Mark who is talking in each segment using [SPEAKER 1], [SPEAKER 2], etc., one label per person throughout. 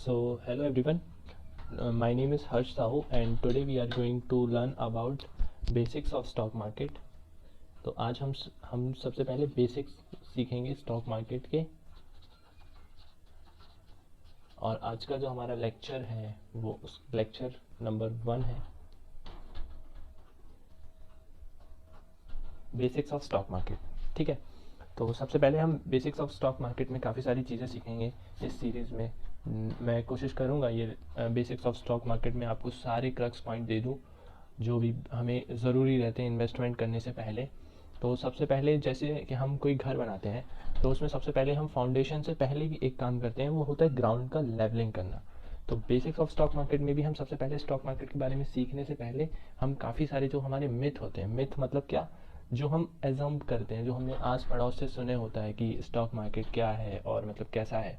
[SPEAKER 1] So, hello everyone. My name is Harsh Sahu and today we are going to learn about basics of stock market. तो आज हम सबसे पहले basics सीखेंगे stock market के। और आज का जो हमारा लेक्चर है वो उस लेक्चर नंबर 1 है, बेसिक्स ऑफ स्टॉक मार्केट। ठीक है, तो सबसे पहले हम बेसिक्स ऑफ स्टॉक मार्केट में काफ़ी सारी चीज़ें सीखेंगे इस सीरीज़ में। मैं कोशिश करूँगा ये बेसिक्स ऑफ स्टॉक मार्केट में आपको सारे क्रक्स पॉइंट दे दूँ जो भी हमें ज़रूरी रहते हैं इन्वेस्टमेंट करने से पहले। तो सबसे पहले जैसे कि हम कोई घर बनाते हैं तो उसमें सबसे पहले हम फाउंडेशन से पहले भी एक काम करते हैं, वो होता है ग्राउंड का लेवलिंग करना। तो बेसिक्स ऑफ स्टॉक मार्केट में भी हम सबसे पहले स्टॉक मार्केट के बारे में सीखने से पहले हम काफ़ी सारे जो हमारे मिथ होते हैं, मिथ मतलब क्या, जो हम एजम्प करते हैं, जो हमने आस पड़ोस से सुने होता है कि स्टॉक मार्केट क्या है और मतलब कैसा है।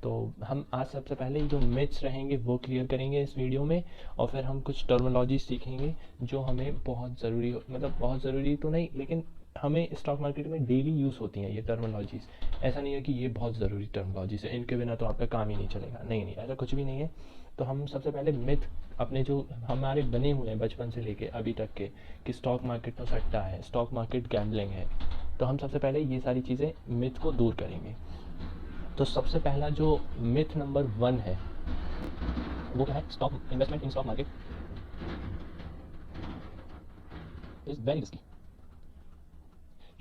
[SPEAKER 1] तो हम आज सबसे पहले जो मिथ्स रहेंगे वो क्लियर करेंगे इस वीडियो में, और फिर हम कुछ टर्मिनोलॉजी सीखेंगे जो हमें बहुत ज़रूरी मतलब बहुत ज़रूरी तो नहीं, लेकिन हमें स्टॉक मार्केट में डेली यूज़ होती हैं ये टर्मिनोलॉजीज़। ऐसा नहीं है कि ये बहुत ज़रूरी टर्मिनोलॉजीज़ है, इनके बिना तो आपका काम ही नहीं चलेगा, नहीं नहीं, ऐसा कुछ भी नहीं है। तो हम सबसे पहले मिथ अपने जो हमारे बने हुए हैं बचपन से लेके अभी तक के, कि स्टॉक मार्केट तो सट्टा है, स्टॉक मार्केट गैम्बलिंग है, तो हम सबसे पहले ये सारी चीज़ें मिथ को दूर करेंगे। तो सबसे पहला जो मिथ नंबर 1 है वो क्या है, stock investment in stock market is very risky.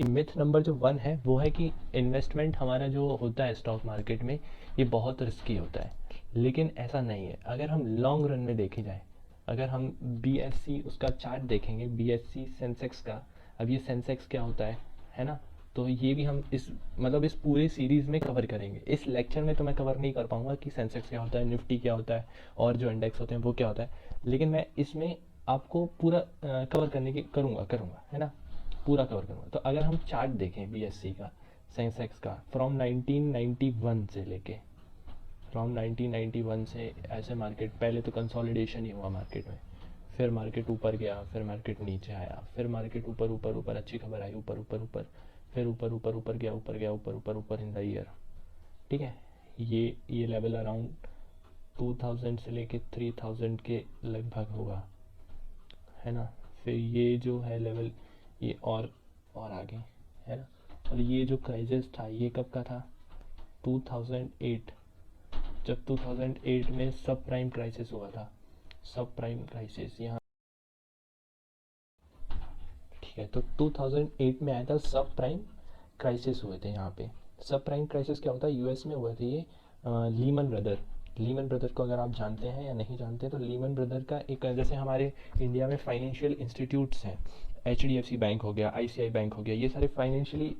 [SPEAKER 1] Myth number जो 1 है वो है कि इन्वेस्टमेंट हमारा जो होता है स्टॉक मार्केट में ये बहुत रिस्की होता है, लेकिन ऐसा नहीं है। अगर हम लॉन्ग रन में देखे जाए, अगर हम BSC उसका चार्ट देखेंगे, BSC सेंसेक्स का, अब ये सेंसेक्स क्या होता है ना, तो ये भी हम इस मतलब इस पूरे सीरीज़ में कवर करेंगे। इस लेक्चर में तो मैं कवर नहीं कर पाऊँगा कि सेंसेक्स क्या होता है, निफ्टी क्या होता है, और जो इंडेक्स होते हैं वो क्या होता है, लेकिन मैं इसमें आपको पूरा कवर करने की करूँगा, है ना, पूरा कवर करूँगा। तो अगर हम चार्ट देखें BSC का, सेंसेक्स का, फ्रॉम 1991 से लेके, फ्रॉम 1991 से ऐसे मार्केट, पहले तो कंसोलिडेशन ही हुआ मार्केट में, फिर मार्केट ऊपर गया, फिर मार्केट नीचे आया, फिर मार्केट ऊपर ऊपर ऊपर, अच्छी खबर आई, ऊपर ऊपर ऊपर, फिर ऊपर ऊपर ऊपर गया, ऊपर गया, ऊपर ऊपर ऊपर इन द ईयर। ठीक है, ये लेवल अराउंड 2000 से लेके 3000 के लगभग होगा, है ना। फिर ये जो है लेवल, ये और आगे, है ना। और ये जो क्राइसिस था ये कब का था, 2008, जब 2008 में सब प्राइम क्राइसिस हुआ था, सब प्राइम क्राइसिस यहाँ। ठीक है, तो 2008 में आया था सब प्राइम क्राइसिस हुए थे यहाँ पे। सब प्राइम क्राइसिस क्या होता है, US में हुए थे ये। लीमन ब्रदर को अगर आप जानते हैं या नहीं जानते, तो लीमन ब्रदर का एक, जैसे हमारे इंडिया में फाइनेंशियल इंस्टीट्यूट्स हैं, HDFC बैंक हो गया, ICI बैंक हो गया, ये सारे फाइनेंशियली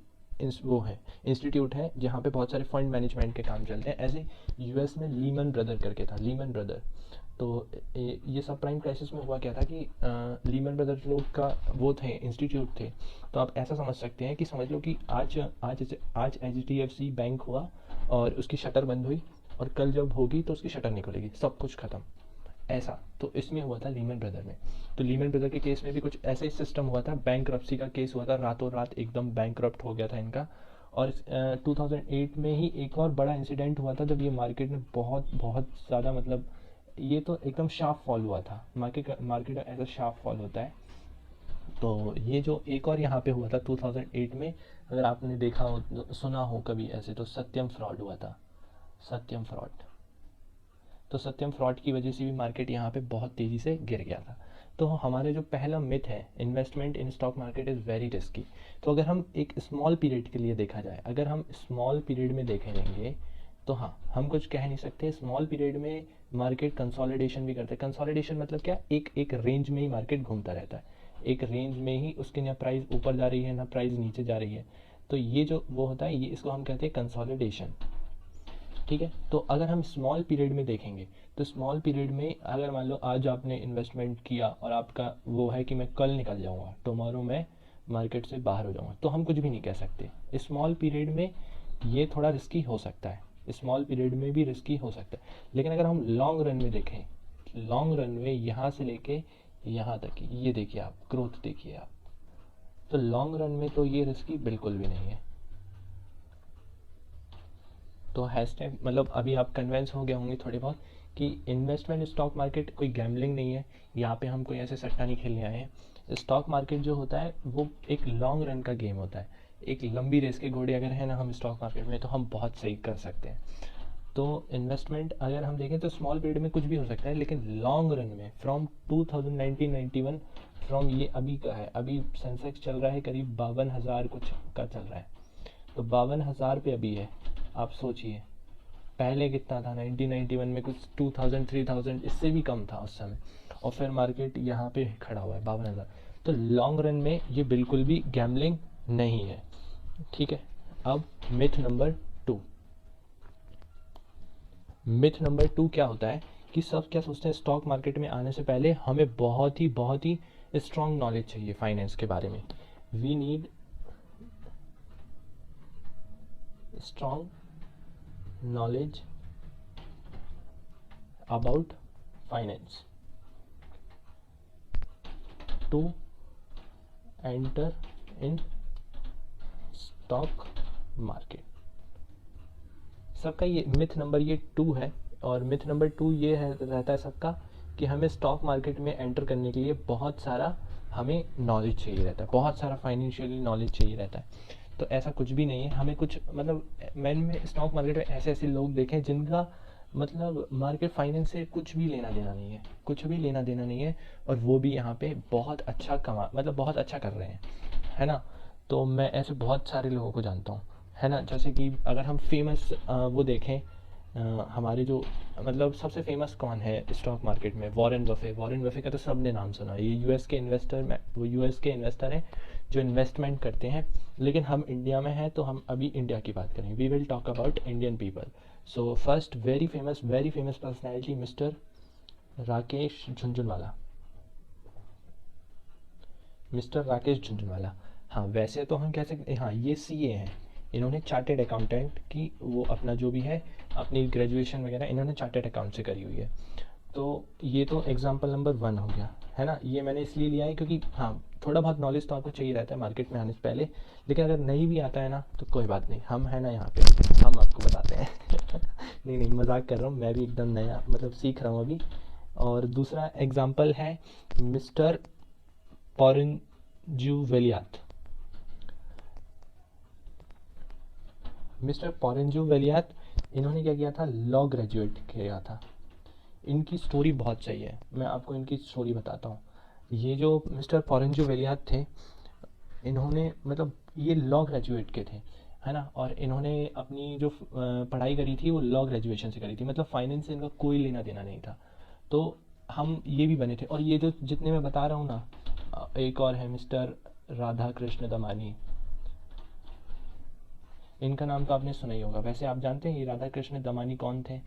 [SPEAKER 1] वो हैं, इंस्टीट्यूट हैं जहाँ पे बहुत सारे फंड मैनेजमेंट के काम चलते हैं। ऐसे US में लीमन ब्रदर करके था, लीमन ब्रदर। तो ये सब प्राइम क्राइसिस में हुआ क्या था कि लीमन ब्रदर्स लोग का वो थे, इंस्टीट्यूट थे। तो आप ऐसा समझ सकते हैं कि समझ लो कि आज आज HDFC बैंक हुआ और उसकी शटर बंद हुई, और कल जब होगी तो उसकी शटर नहीं खुलेगी, सब कुछ ख़त्म, ऐसा। तो इसमें हुआ था लीमन ब्रदर में। तो लीमन ब्रदर के केस में भी कुछ ऐसा ही सिस्टम हुआ था, बैंक का केस हुआ था, रातों रात एकदम बैंक हो गया था इनका। और 2008 में ही एक और बड़ा इंसिडेंट हुआ था, जब ये मार्केट में बहुत बहुत ज़्यादा, मतलब ये तो एकदम शार्प फॉल हुआ था, मार्केट ऐसा शार्प फॉल होता है। तो ये जो एक और यहाँ पे हुआ था 2008 में, अगर आपने देखा हो, सुना हो कभी ऐसे, तो सत्यम फ्रॉड हुआ था, सत्यम फ्रॉड। तो सत्यम फ्रॉड की वजह से भी मार्केट यहाँ पे बहुत तेज़ी से गिर गया था। तो हमारे जो पहला मिथ है, investment in stock market is very risky. तो अगर हम एक स्मॉल पीरियड के लिए देखा जाए, अगर हम स्मॉल पीरियड में देखेंगे, तो हाँ, हम कुछ कह नहीं सकते। स्मॉल पीरियड में मार्केट कंसोलिडेशन भी करता है। कंसोलिडेशन मतलब क्या, एक एक रेंज में ही मार्केट घूमता रहता है, एक रेंज में ही उसकी ना प्राइस ऊपर जा रही है ना प्राइस नीचे जा रही है। तो ये जो वो होता है, ये इसको हम कहते हैं कंसोलिडेशन। ठीक है, तो अगर हम स्मॉल पीरियड में देखेंगे, तो स्मॉल पीरियड में अगर मान लो आज आपने इन्वेस्टमेंट किया और आपका वो है कि मैं कल निकल जाऊंगा, टुमारो मैं मार्केट से बाहर हो जाऊंगा, तो हम कुछ भी नहीं कह सकते। स्मॉल पीरियड में ये थोड़ा रिस्की हो सकता है, स्मॉल पीरियड में भी रिस्की हो सकता है। लेकिन अगर हम लॉन्ग रन में देखें, लॉन्ग रन में यहाँ से लेके यहाँ तक, ये देखिए आप, ग्रोथ देखिए आप, तो लॉन्ग रन में तो ये रिस्की बिल्कुल भी नहीं है। तो हैशटैग मतलब अभी आप कन्वेंस हो गए होंगे थोड़े बहुत कि इन्वेस्टमेंट स्टॉक मार्केट कोई गैम्बलिंग नहीं है, यहाँ पे हम कोई ऐसे सट्टा नहीं खेलने आए हैं। स्टॉक मार्केट जो होता है वो एक लॉन्ग रन का गेम होता है, एक लंबी रेस के घोड़े अगर है ना हम स्टॉक मार्केट में, तो हम बहुत सही कर सकते हैं। तो इन्वेस्टमेंट अगर हम देखें तो स्मॉल पीरियड में कुछ भी हो सकता है, लेकिन लॉन्ग रन में फ्रॉम 1991 फ्रॉम ये अभी का है, अभी सेंसेक्स चल रहा है करीब 52,000 कुछ का चल रहा है, तो 52,000 पे अभी है। आप सोचिए पहले कितना था, 1991 में कुछ 2000 3000 इससे भी कम था उस समय, और फिर मार्केट यहाँ पे खड़ा हुआ है 52,000। तो लॉन्ग रन में ये बिल्कुल भी गैम्बलिंग नहीं है, ठीक है। अब मिथ नंबर टू क्या होता है कि सब क्या सोचते हैं, स्टॉक मार्केट में आने से पहले हमें बहुत ही स्ट्रॉन्ग नॉलेज चाहिए फाइनेंस के बारे में। We need strong knowledge about finance to enter in stock market. सबका ये मिथ नंबर ये 2 है, और मिथ नंबर 2 ये है रहता है सबका कि हमें स्टॉक मार्केट में एंटर करने के लिए बहुत सारा हमें नॉलेज चाहिए रहता है, बहुत सारा फाइनेंशियली नॉलेज चाहिए रहता है। तो ऐसा कुछ भी नहीं है, हमें कुछ मतलब मैंने स्टॉक मार्केट में ऐसे ऐसे लोग देखे जिनका मतलब मार्केट फाइनेंस से कुछ भी लेना देना नहीं है, कुछ भी लेना देना नहीं है, और वो भी यहाँ पे बहुत अच्छा कमा मतलब बहुत अच्छा कर रहे हैं, है ना। तो मैं ऐसे बहुत सारे लोगों को जानता हूँ, है ना। जैसे कि अगर हम फेमस वो देखें हमारे जो मतलब सबसे फेमस कौन है स्टॉक मार्केट में, वॉरेन बफे। वॉरेन बफे का तो सबने नाम सुना, ये यूएस के इन्वेस्टर, वो यूएस के इन्वेस्टर हैं जो इन्वेस्टमेंट करते हैं। लेकिन हम इंडिया में हैं तो हम अभी इंडिया की बात करें, we will talk about Indian people. So first very famous personality mister Rakesh Jhunjhunwala. Mister Rakesh Jhunjhunwala, हाँ वैसे तो हम कह सकते हाँ ये सीए हैं, इन्होंने चार्टेड अकाउंटेंट की वो अपना जो भी है अपनी ग्रेजुएशन वगैरह इन्होंने चार्टेड अकाउंट से करी हुई है। तो ये तो एग्जांपल नंबर 1 हो गया, है ना। ये मैंने इसलिए लिया है क्योंकि हाँ थोड़ा बहुत नॉलेज तो आपको चाहिए रहता है मार्केट में आने से पहले, लेकिन अगर नहीं भी आता है ना तो कोई बात नहीं, हम है ना यहाँ पे, हम आपको बताते हैं नहीं नहीं मजाक कर रहा हूँ, मैं भी एकदम नया मतलब सीख रहा हूँ अभी। और दूसरा एग्जाम्पल है मिस्टर पॉरेंजुवेलियात। मिस्टर पॉरेंजुवेलियात इन्होंने क्या किया था, लॉ ग्रेजुएट किया था। इनकी स्टोरी बहुत सही है, मैं आपको इनकी स्टोरी बताता हूँ। ये जो मिस्टर पॉरेंजुवेलियात थे, इन्होंने मतलब ये लॉ ग्रेजुएट के थे, है ना। और इन्होंने अपनी जो पढ़ाई करी थी वो लॉ ग्रेजुएशन से करी थी, मतलब फाइनेंस से इनका कोई लेना देना नहीं था। तो हम ये भी बने थे, और ये जो जितने मैं बता रहा हूँ ना, एक और है मिस्टर राधा कृष्ण दमानी, इनका नाम तो आपने सुना ही होगा। वैसे आप जानते हैं ये राधा कृष्ण दमानी कौन थे?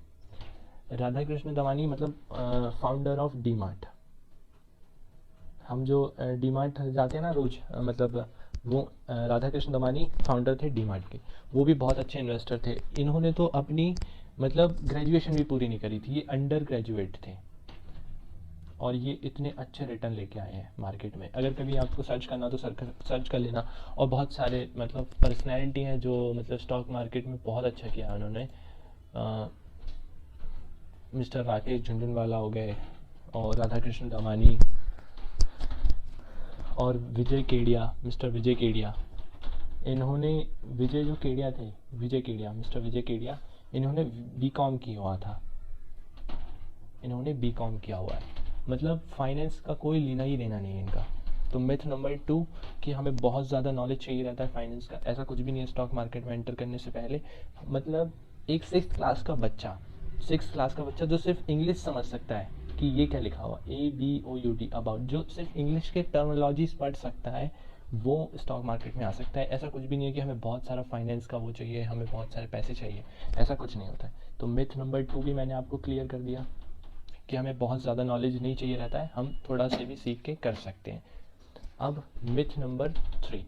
[SPEAKER 1] राधा कृष्ण दमानी मतलब फाउंडर ऑफ डी मार्ट। हम जो डी मार्ट जाते हैं ना रोज, मतलब वो राधा कृष्ण दमानी फाउंडर थे डी मार्ट के। वो भी बहुत अच्छे इन्वेस्टर थे। इन्होंने तो अपनी मतलब ग्रेजुएशन भी पूरी नहीं करी थी, ये अंडर ग्रेजुएट थे, और ये इतने अच्छे रिटर्न लेके आए हैं मार्केट में। अगर कभी आपको सर्च करना तो सर्च कर लेना। और बहुत सारे मतलब पर्सनैलिटी हैं जो मतलब स्टॉक मार्केट में बहुत अच्छा किया है उन्होंने। मिस्टर राकेश झुनझुनवाला हो गए, और राधा कृष्ण दमानी, और विजय केडिया, मिस्टर विजय केडिया। इन्होंने विजय जो केडिया थे, विजय केडिया, मिस्टर विजय केडिया, इन्होंने बीकॉम किया हुआ था, इन्होंने बीकॉम किया हुआ है, मतलब फाइनेंस का कोई लेना ही देना नहीं है इनका। तो मिथ नंबर 2 कि हमें बहुत ज़्यादा नॉलेज चाहिए रहता है फाइनेंस का, ऐसा कुछ भी नहीं है स्टॉक मार्केट में एंटर करने से पहले। मतलब एक 6th क्लास का बच्चा, 6th क्लास का बच्चा जो सिर्फ इंग्लिश समझ सकता है कि ये क्या लिखा हुआ ABOUT अबाउट, जो सिर्फ इंग्लिश के टर्मिनोलॉजीज पढ़ सकता है वो स्टॉक मार्केट में आ सकता है। ऐसा कुछ भी नहीं है कि हमें बहुत सारा फाइनेंस का वो चाहिए, हमें बहुत सारे पैसे चाहिए, ऐसा कुछ नहीं होता है। तो मिथ नंबर 2 भी मैंने आपको क्लियर कर दिया कि हमें बहुत ज़्यादा नॉलेज नहीं चाहिए रहता है, हम थोड़ा से भी सीख के कर सकते हैं। अब मिथ नंबर 3,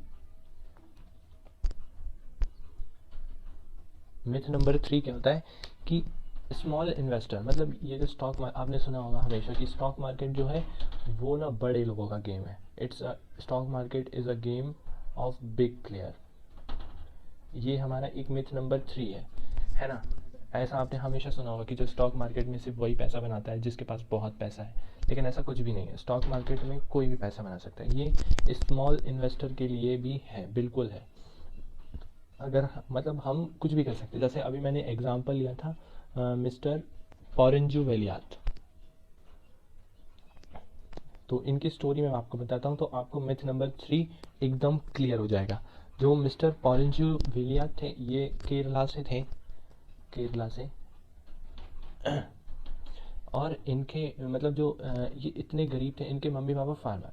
[SPEAKER 1] मिथ नंबर 3 क्या होता है कि स्मॉल इन्वेस्टर, मतलब ये जो स्टॉक आपने सुना होगा हमेशा कि स्टॉक मार्केट जो है वो ना बड़े लोगों का गेम है, stock market is a game of big player. ये हमारा एक मिथ नंबर 3 है है ना। ऐसा आपने हमेशा सुना होगा कि जो स्टॉक मार्केट में सिर्फ वही पैसा बनाता है जिसके पास बहुत पैसा है, लेकिन ऐसा कुछ भी नहीं है। स्टॉक मार्केट में कोई भी पैसा बना सकता है, ये स्मॉल इन्वेस्टर के लिए भी है, बिल्कुल है। अगर मतलब हम कुछ भी कर सकते हैं, जैसे अभी मैंने एग्जांपल लिया था मिस्टर पॉरेंजू वेलियात, तो इनकी स्टोरी मैं आपको बताता हूँ, तो आपको मिथ नंबर 3 एकदम क्लियर हो जाएगा। जो मिस्टर पॉरेंजू वेलियात थे, ये केरला से थे, केरला से। और इनके मतलब जो ये इतने गरीब थे, इनके मम्मी पापा farmer,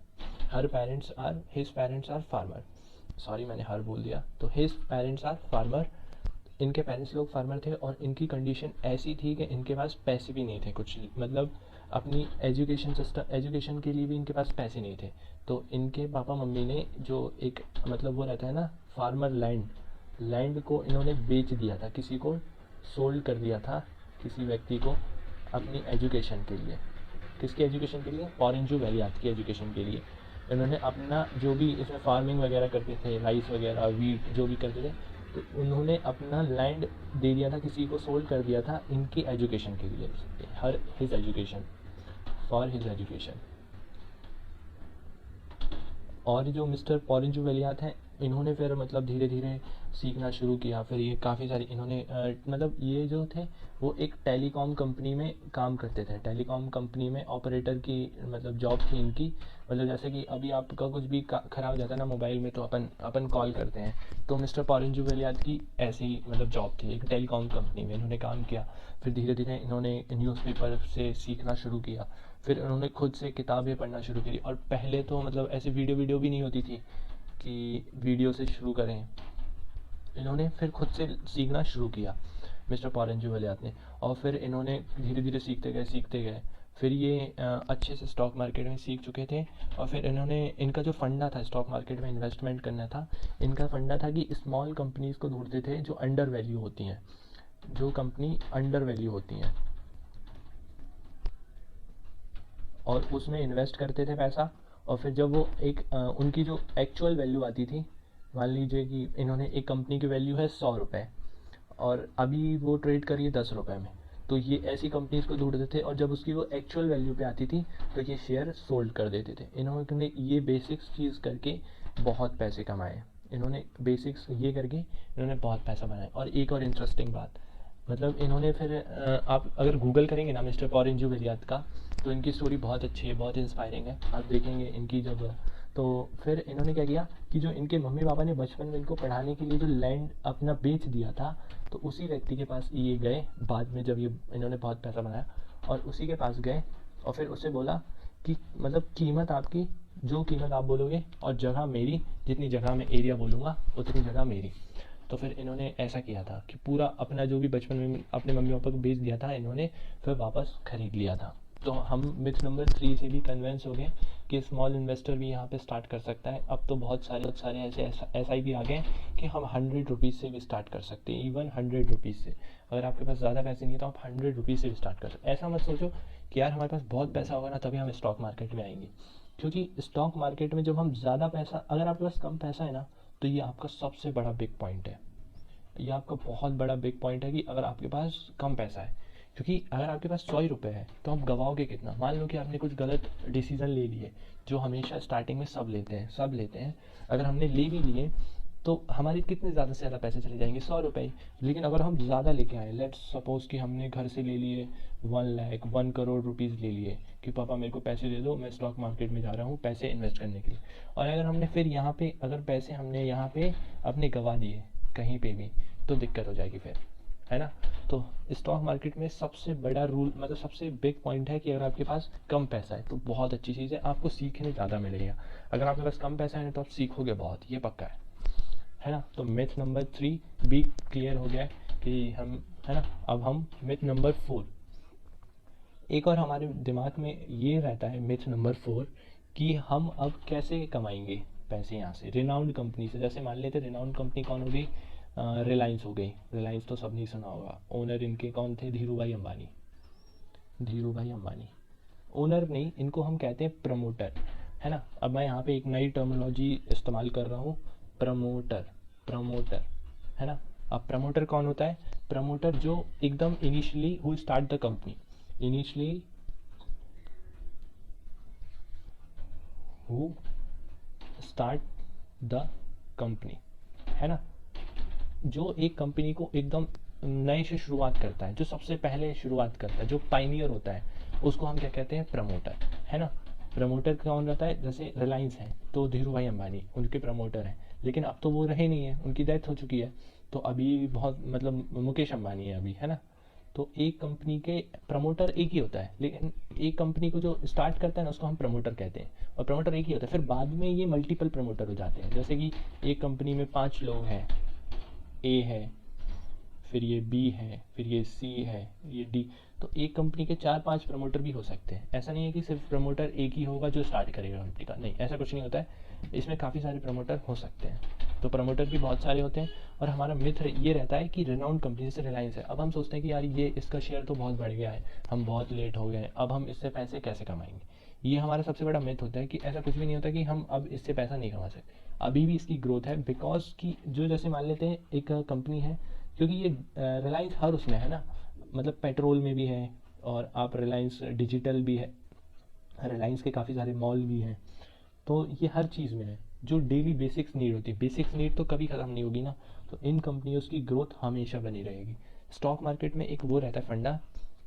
[SPEAKER 1] her parents are his parents are farmer, sorry मैंने हर बोल दिया, तो हिज पेरेंट्स आर फार्मर, इनके पेरेंट्स लोग फार्मर थे। और इनकी कंडीशन ऐसी थी कि इनके पास पैसे भी नहीं थे कुछ, मतलब अपनी एजुकेशन के लिए भी इनके पास पैसे नहीं थे। तो इनके पापा मम्मी ने जो एक मतलब वो रहता है ना फार्मर लैंड को इन्होंने बेच दिया था, किसी को सोल्ड कर दिया था, किसी व्यक्ति को, अपनी एजुकेशन के लिए। किसकी एजुकेशन के लिए? पॉरेंजू वेलियात की एजुकेशन के लिए। इन्होंने अपना जो भी इसमें फार्मिंग वगैरह करते थे, राइस वगैरह, वीट जो भी करते थे, तो उन्होंने अपना लैंड दे दिया था, किसी को सोल्ड कर दिया था इनकी एजुकेशन के लिए, her his education, for his education. और जो मिस्टर पॉरेंजू वेलियात हैं, इन्होंने फिर मतलब धीरे धीरे सीखना शुरू किया। फिर ये काफ़ी सारी इन्होंने मतलब ये जो थे वो एक टेलीकॉम कंपनी में काम करते थे, टेलीकॉम कंपनी में ऑपरेटर की मतलब जॉब थी इनकी। मतलब जैसे कि अभी आपका कुछ भी ख़राब हो जाता है ना मोबाइल में, तो अपन कॉल करते हैं, तो मिस्टर पॉरेंजू वेलियात की ऐसी मतलब जॉब थी, एक टेलीकॉम कंपनी में इन्होंने काम किया। फिर धीरे धीरे इन्होंने न्यूज़पेपर से सीखना शुरू किया, फिर उन्होंने खुद से किताबें पढ़ना शुरू की। और पहले तो मतलब ऐसे वीडियो भी नहीं होती थी कि वीडियो से शुरू करें, इन्होंने फिर खुद से सीखना शुरू किया मिस्टर पॉरेंजू वेलियात ने। और फिर इन्होंने धीरे धीरे सीखते गए। फिर ये अच्छे से स्टॉक मार्केट में सीख चुके थे। और फिर इन्होंने इनका जो फंडा था स्टॉक मार्केट में इन्वेस्टमेंट करना था, इनका फंडा था कि स्मॉल कंपनीज़ को ढूंढते थे जो अंडर वैल्यू होती हैं, जो कंपनी अंडर वैल्यू होती हैं, और उसमें इन्वेस्ट करते थे पैसा। और फिर जब वो एक उनकी जो एक्चुअल वैल्यू आती थी, मान लीजिए कि इन्होंने एक कंपनी की वैल्यू है 100 रुपये, और अभी वो ट्रेड करी है 10 रुपये में, तो ये ऐसी कंपनीज को ढूंढते थे, और जब उसकी वो एक्चुअल वैल्यू पे आती थी तो ये शेयर सोल्ड कर देते थे। इन्होंने ये बेसिक्स चीज़ करके बहुत पैसे कमाए, इन्होंने बेसिक्स ये करके इन्होंने बहुत पैसा बनाया। और एक और इंटरेस्टिंग बात, मतलब इन्होंने फिर आप अगर गूगल करेंगे ना मिस्टर पॉरेंजू वेलियात का, तो इनकी स्टोरी बहुत अच्छी है, बहुत इंस्पायरिंग है, आप देखेंगे इनकी जब। तो फिर इन्होंने क्या किया कि जो इनके मम्मी पापा ने बचपन में इनको पढ़ाने के लिए जो लैंड अपना बेच दिया था, तो उसी व्यक्ति के पास ये गए बाद में, जब ये इन्होंने बहुत पैसा बनाया, और उसी के पास गए और फिर उससे बोला कि मतलब कीमत आपकी, जो कीमत आप बोलोगे, और जगह मेरी, जितनी जगह मैं एरिया बोलूँगा उतनी जगह मेरी। तो फिर इन्होंने ऐसा किया था कि पूरा अपना जो भी बचपन में अपने मम्मी पापा को बेच दिया था, इन्होंने फिर वापस खरीद लिया था। तो हम मिथ नंबर 3 से भी कन्वेंस हो गए कि स्मॉल इन्वेस्टर भी यहाँ पे स्टार्ट कर सकता है। अब तो बहुत सारे ऐसे SIP आ गए हैं कि हम 100 रुपीज़ से भी स्टार्ट कर सकते हैं, इवन 100 रुपीज़ से। अगर आपके पास ज़्यादा पैसे नहीं है तो आप 100 रुपीज़ से भी स्टार्ट कर सकते हैं। ऐसा मत सोचो कि यार हमारे पास बहुत पैसा होगा ना तभी हम स्टॉक मार्केट में आएंगे, क्योंकि स्टॉक मार्केट में जब हम ज़्यादा पैसा, अगर आपके पास कम पैसा है ना, तो ये आपका सबसे बड़ा बिग पॉइंट है, ये आपका बहुत बड़ा बिग पॉइंट है कि अगर आपके पास कम पैसा है। क्योंकि अगर आपके पास 100 रुपये है तो आप गवाओगे कितना? मान लो कि आपने कुछ गलत डिसीज़न ले लिए, जो हमेशा स्टार्टिंग में सब लेते हैं। अगर हमने ले भी लिए तो हमारे कितने ज़्यादा से ज़्यादा पैसे चले जाएंगे? 100 रुपये ही। लेकिन अगर हम ज़्यादा लेके आए, लेट्स सपोज़ कि हमने घर से ले लिए 1 लाख 1 करोड़ रुपीज़ ले लिए कि पापा मेरे को पैसे दे दो, मैं स्टॉक मार्केट में जा रहा हूँ पैसे इन्वेस्ट करने के लिए। और अगर हमने फिर यहाँ पे अगर पैसे हमने यहाँ पे अपने गवा दिए कहीं पे भी, तो दिक्कत हो जाएगी फिर, है ना। तो स्टॉक मार्केट में सबसे बड़ा रूल, मतलब सबसे बिग पॉइंट है कि अगर आपके पास कम पैसा है तो बहुत अच्छी चीज़ है, आपको सीखने ज़्यादा मिलेगा। अगर आपके पास कम पैसा है तो आप सीखोगे बहुत, ये पक्का है ना। तो मिथ नंबर 3 भी क्लियर हो गया कि हम, है ना। अब हम मिथ नंबर 4, एक और हमारे दिमाग में ये रहता है मिथ नंबर 4 कि हम अब कैसे कमाएंगे पैसे यहाँ से रिनाउंड कंपनी से। जैसे मान लेते रिनाउंड कंपनी कौन हो गई? रिलायंस हो गई। रिलायंस तो सब नहीं सुना होगा, ओनर इनके कौन थे? धीरूभाई अंबानी। धीरूभाई अंबानी ओनर नहीं, इनको हम कहते हैं प्रमोटर, है ना। अब मैं यहाँ पे एक नई टर्मिनोलॉजी इस्तेमाल कर रहा हूँ, प्रमोटर, प्रमोटर, है ना। अब प्रमोटर कौन होता है? प्रमोटर जो एकदम initially who start the company, initially who start the company, है ना, जो एक कंपनी को एकदम नए से शुरुआत करता है, जो सबसे पहले शुरुआत करता है, जो पाइनियर होता है, उसको हम क्या कहते हैं, प्रमोटर, है ना। प्रमोटर कौन रहता है, जैसे रिलायंस है तो धीरू भाई अंबानी उनके प्रमोटर हैं, लेकिन अब तो वो रहे नहीं है, उनकी डेथ हो चुकी है, तो अभी बहुत मतलब मुकेश अंबानी है अभी, है ना। तो एक कंपनी के प्रमोटर एक ही होता है, लेकिन एक कंपनी को जो स्टार्ट करता है ना उसको हम प्रमोटर कहते हैं, और प्रमोटर एक ही होता है। फिर बाद में ये मल्टीपल प्रमोटर हो जाते हैं, जैसे कि एक कंपनी में 5 लोग हैं, ए है, फिर ये बी है, फिर ये सी है, ये डी, तो एक कंपनी के 4-5 प्रमोटर भी हो सकते हैं। ऐसा नहीं है कि सिर्फ प्रमोटर एक ही होगा जो स्टार्ट करेगा कंपनी का, नहीं, ऐसा कुछ नहीं होता है, इसमें काफ़ी सारे प्रमोटर हो सकते हैं, तो प्रमोटर भी बहुत सारे होते हैं। और हमारा मिथ ये रहता है कि रिनाउंड कंपनी जैसे रिलायंस है, अब हम सोचते हैं कि यार ये इसका शेयर तो बहुत बढ़ गया है, हम बहुत लेट हो गए हैं, अब हम इससे पैसे कैसे कमाएंगे, ये हमारा सबसे बड़ा मिथ होता है कि ऐसा कुछ भी नहीं होता कि हम अब इससे पैसा नहीं कमा सकते, अभी भी इसकी ग्रोथ है, बिकॉज की जो जैसे मान लेते हैं एक कंपनी है, क्योंकि ये रिलायंस हर उसमें है ना, मतलब पेट्रोल में भी है, और आप रिलायंस डिजिटल भी है, रिलायंस के काफ़ी सारे मॉल भी हैं, तो ये हर चीज़ में है, जो डेली बेसिक्स नीड होती है, बेसिक्स नीड तो कभी ख़त्म नहीं होगी ना, तो इन कंपनियों की ग्रोथ हमेशा बनी रहेगी। स्टॉक मार्केट में एक वो रहता है फंडा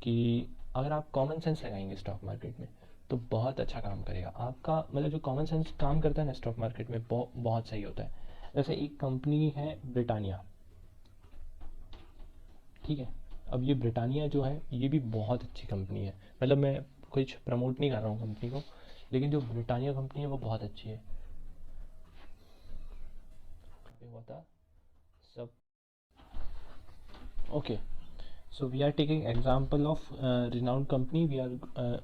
[SPEAKER 1] कि अगर आप कॉमन सेंस लगाएंगे स्टॉक मार्केट में तो बहुत अच्छा काम करेगा आपका, मतलब जो कॉमन सेंस काम करता है ना स्टॉक मार्केट में बहुत सही होता है। जैसे एक कंपनी है ब्रिटानिया, ठीक है, अब ये ब्रिटानिया जो है ये भी बहुत अच्छी कंपनी है, मतलब मैं कुछ प्रमोट नहीं कर रहा हूँ कंपनी को, लेकिन जो ब्रिटानिया कंपनी है वो बहुत अच्छी है। हुआ था सब, okay, so we are taking example of renowned company, we are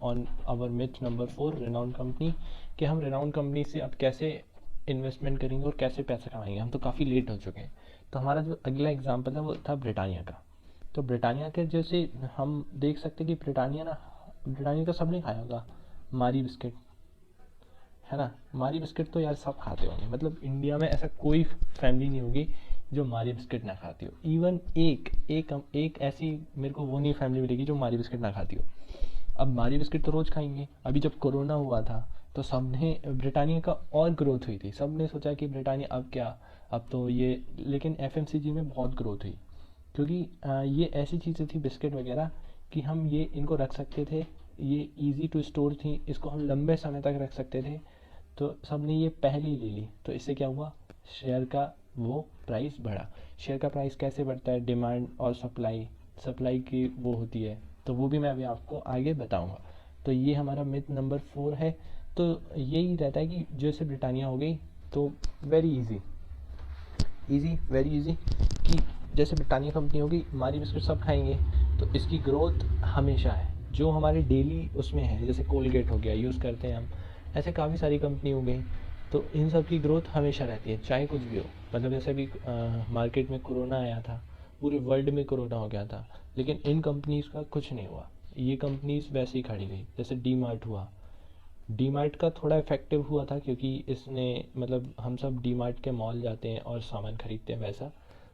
[SPEAKER 1] on our myth number 4 renowned company, कि हम renowned company से अब कैसे इन्वेस्टमेंट करेंगे और कैसे पैसा कमाएंगे, हम तो काफ़ी लेट हो चुके हैं। तो हमारा जो अगला एग्जांपल है वो था ब्रिटानिया का। तो ब्रिटानिया के जैसे हम देख सकते हैं कि ब्रिटानिया का सबने खाया होगा, मारी बिस्किट, है ना, मारी बिस्किट तो यार सब खाते होंगे, मतलब इंडिया में ऐसा कोई फैमिली नहीं होगी जो मारी बिस्किट ना खाती हो, इवन एक ऐसी मेरे को वो नहीं फैमिली मिलेगी जो मारी बिस्किट ना खाती हो। अब मारी बिस्किट तो रोज़ खाएंगे, अभी जब कोरोना हुआ था तो सबने ब्रिटानिया का और ग्रोथ हुई थी, सबने सोचा कि ब्रिटानिया अब क्या, अब तो ये, लेकिन एफएमसीजी में बहुत ग्रोथ हुई, क्योंकि ये ऐसी चीज़ें थी बिस्किट वगैरह कि हम ये इनको रख सकते थे, ये इजी टू स्टोर थी, इसको हम लंबे समय तक रख सकते थे, तो सबने ये पहले ही ले ली, तो इससे क्या हुआ, शेयर का वो प्राइस बढ़ा। शेयर का प्राइस कैसे बढ़ता है, डिमांड और सप्लाई की वो होती है, तो वो भी मैं अभी आपको आगे बताऊंगा। तो ये हमारा मिथ नंबर 4 है। तो यही रहता है कि जैसे ब्रिटानिया हो गई तो वेरी इजी कि जैसे ब्रिटानिया कंपनी होगी, हमारी बिस्किट सब खाएंगे, तो इसकी ग्रोथ हमेशा है, जो हमारे डेली उसमें है, जैसे कोलगेट हो गया यूज़ करते हैं हम, ऐसे काफ़ी सारी कंपनी हो गई, तो इन सब की ग्रोथ हमेशा रहती है चाहे कुछ भी हो। मतलब जैसे अभी मार्केट में कोरोना आया था, पूरे वर्ल्ड में कोरोना हो गया था, लेकिन इन कंपनीज़ का कुछ नहीं हुआ, ये कंपनीज़ वैसे ही खड़ी गई। जैसे डी मार्ट हुआ, डी मार्ट का थोड़ा इफेक्टिव हुआ था क्योंकि इसने, मतलब हम सब डी मार्ट के मॉल जाते हैं और सामान खरीदते हैं वैसा,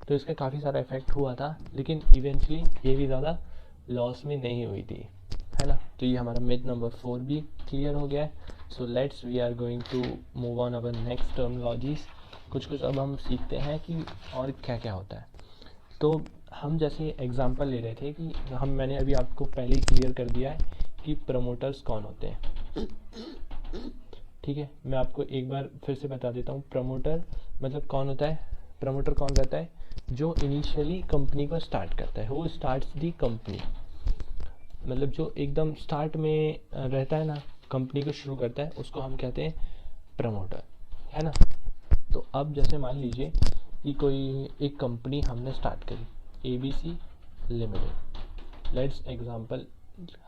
[SPEAKER 1] तो इसका काफ़ी सारा इफेक्ट हुआ था, लेकिन इवेंचुअली ये भी ज़्यादा लॉस में नहीं हुई थी, है ना। तो ये हमारा मिथ नंबर 4 भी क्लियर हो गया है। So let's we are going to move on our next terminologies. कुछ अब हम सीखते हैं कि और क्या क्या होता है। तो हम जैसे एग्जांपल ले रहे थे कि मैंने अभी आपको पहले ही क्लियर कर दिया है कि प्रमोटर्स कौन होते हैं, ठीक है। मैं आपको एक बार फिर से बता देता हूँ, प्रमोटर मतलब कौन होता है। प्रमोटर कौन रहता है, जो इनिशियली कंपनी को स्टार्ट करता है, वो स्टार्ट्स दी कंपनी, मतलब जो एकदम स्टार्ट में रहता है ना, कंपनी को शुरू करता है, उसको हम कहते हैं प्रमोटर, है ना। तो अब जैसे मान लीजिए कि कोई एक कंपनी हमने स्टार्ट करी, ABC लिमिटेड, लेट्स एग्जांपल,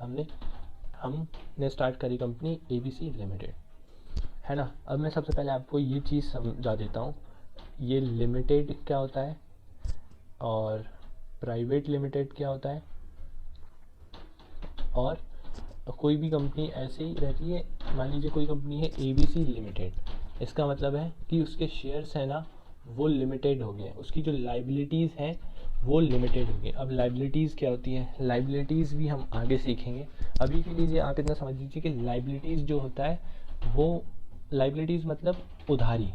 [SPEAKER 1] हमने स्टार्ट करी कंपनी ABC लिमिटेड, है ना। अब मैं सबसे पहले आपको ये चीज़ समझा देता हूँ, ये लिमिटेड क्या होता है और प्राइवेट लिमिटेड क्या होता है, और कोई भी कंपनी ऐसे ही रहती है। मान लीजिए कोई कंपनी है ABC लिमिटेड, इसका मतलब है कि उसके शेयर्स हैं ना वो लिमिटेड हो गए, उसकी जो लाइबिलिटीज़ हैं वो लिमिटेड होगी। अब लाइबिलिटीज़ क्या होती है, लाइबिलिटीज़ भी हम आगे सीखेंगे। अभी के लिए आप इतना समझ लीजिए कि लाइबिलिटीज़ जो होता है वो, लाइबिलिटीज़ मतलब उधारी,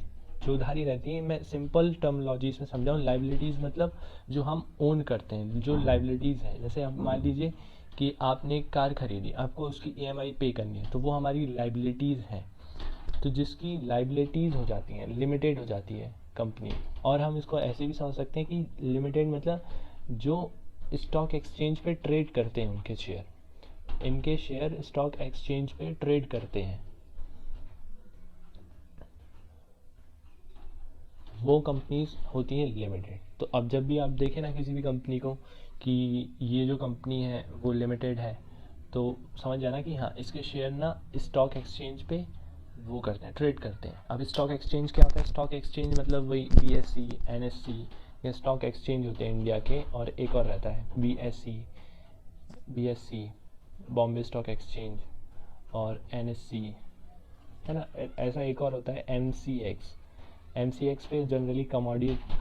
[SPEAKER 1] जो उधारी रहती है। मैं सिंपल टर्मोलॉजीज में समझाऊँ, लाइबिलिटीज़ मतलब जो हम ओन करते हैं, जो लाइबिलिटीज़ है। जैसे आप मान लीजिए कि आपने एक कार खरीदी, आपको उसकी ईएमआई पे करनी है, तो वो हमारी लाइबिलिटीज़ हैं। तो जिसकी लाइबिलिटीज़ हो जाती हैं, लिमिटेड हो जाती है कंपनी। और हम इसको ऐसे भी समझ सकते हैं कि लिमिटेड मतलब जो स्टॉक एक्सचेंज पे ट्रेड करते हैं, उनके शेयर, इनके शेयर स्टॉक एक्सचेंज पे ट्रेड करते हैं, वो कंपनीज होती हैं लिमिटेड। तो अब जब भी आप देखें ना किसी भी कंपनी को कि ये जो कंपनी है वो लिमिटेड है, तो समझ जाना कि हाँ, इसके शेयर ना स्टॉक एक्सचेंज पे वो करते हैं, ट्रेड करते हैं। अब स्टॉक एक्सचेंज क्या होता है, स्टॉक एक्सचेंज मतलब वही बीएससी, एनएससी, ये स्टॉक एक्सचेंज होते हैं इंडिया के। और एक और रहता है बीएससी, बॉम्बे स्टॉक एक्सचेंज, और एनएससी, है ना। ऐसा एक और होता है एमसीएक्स। एमसीएक्स पे जनरली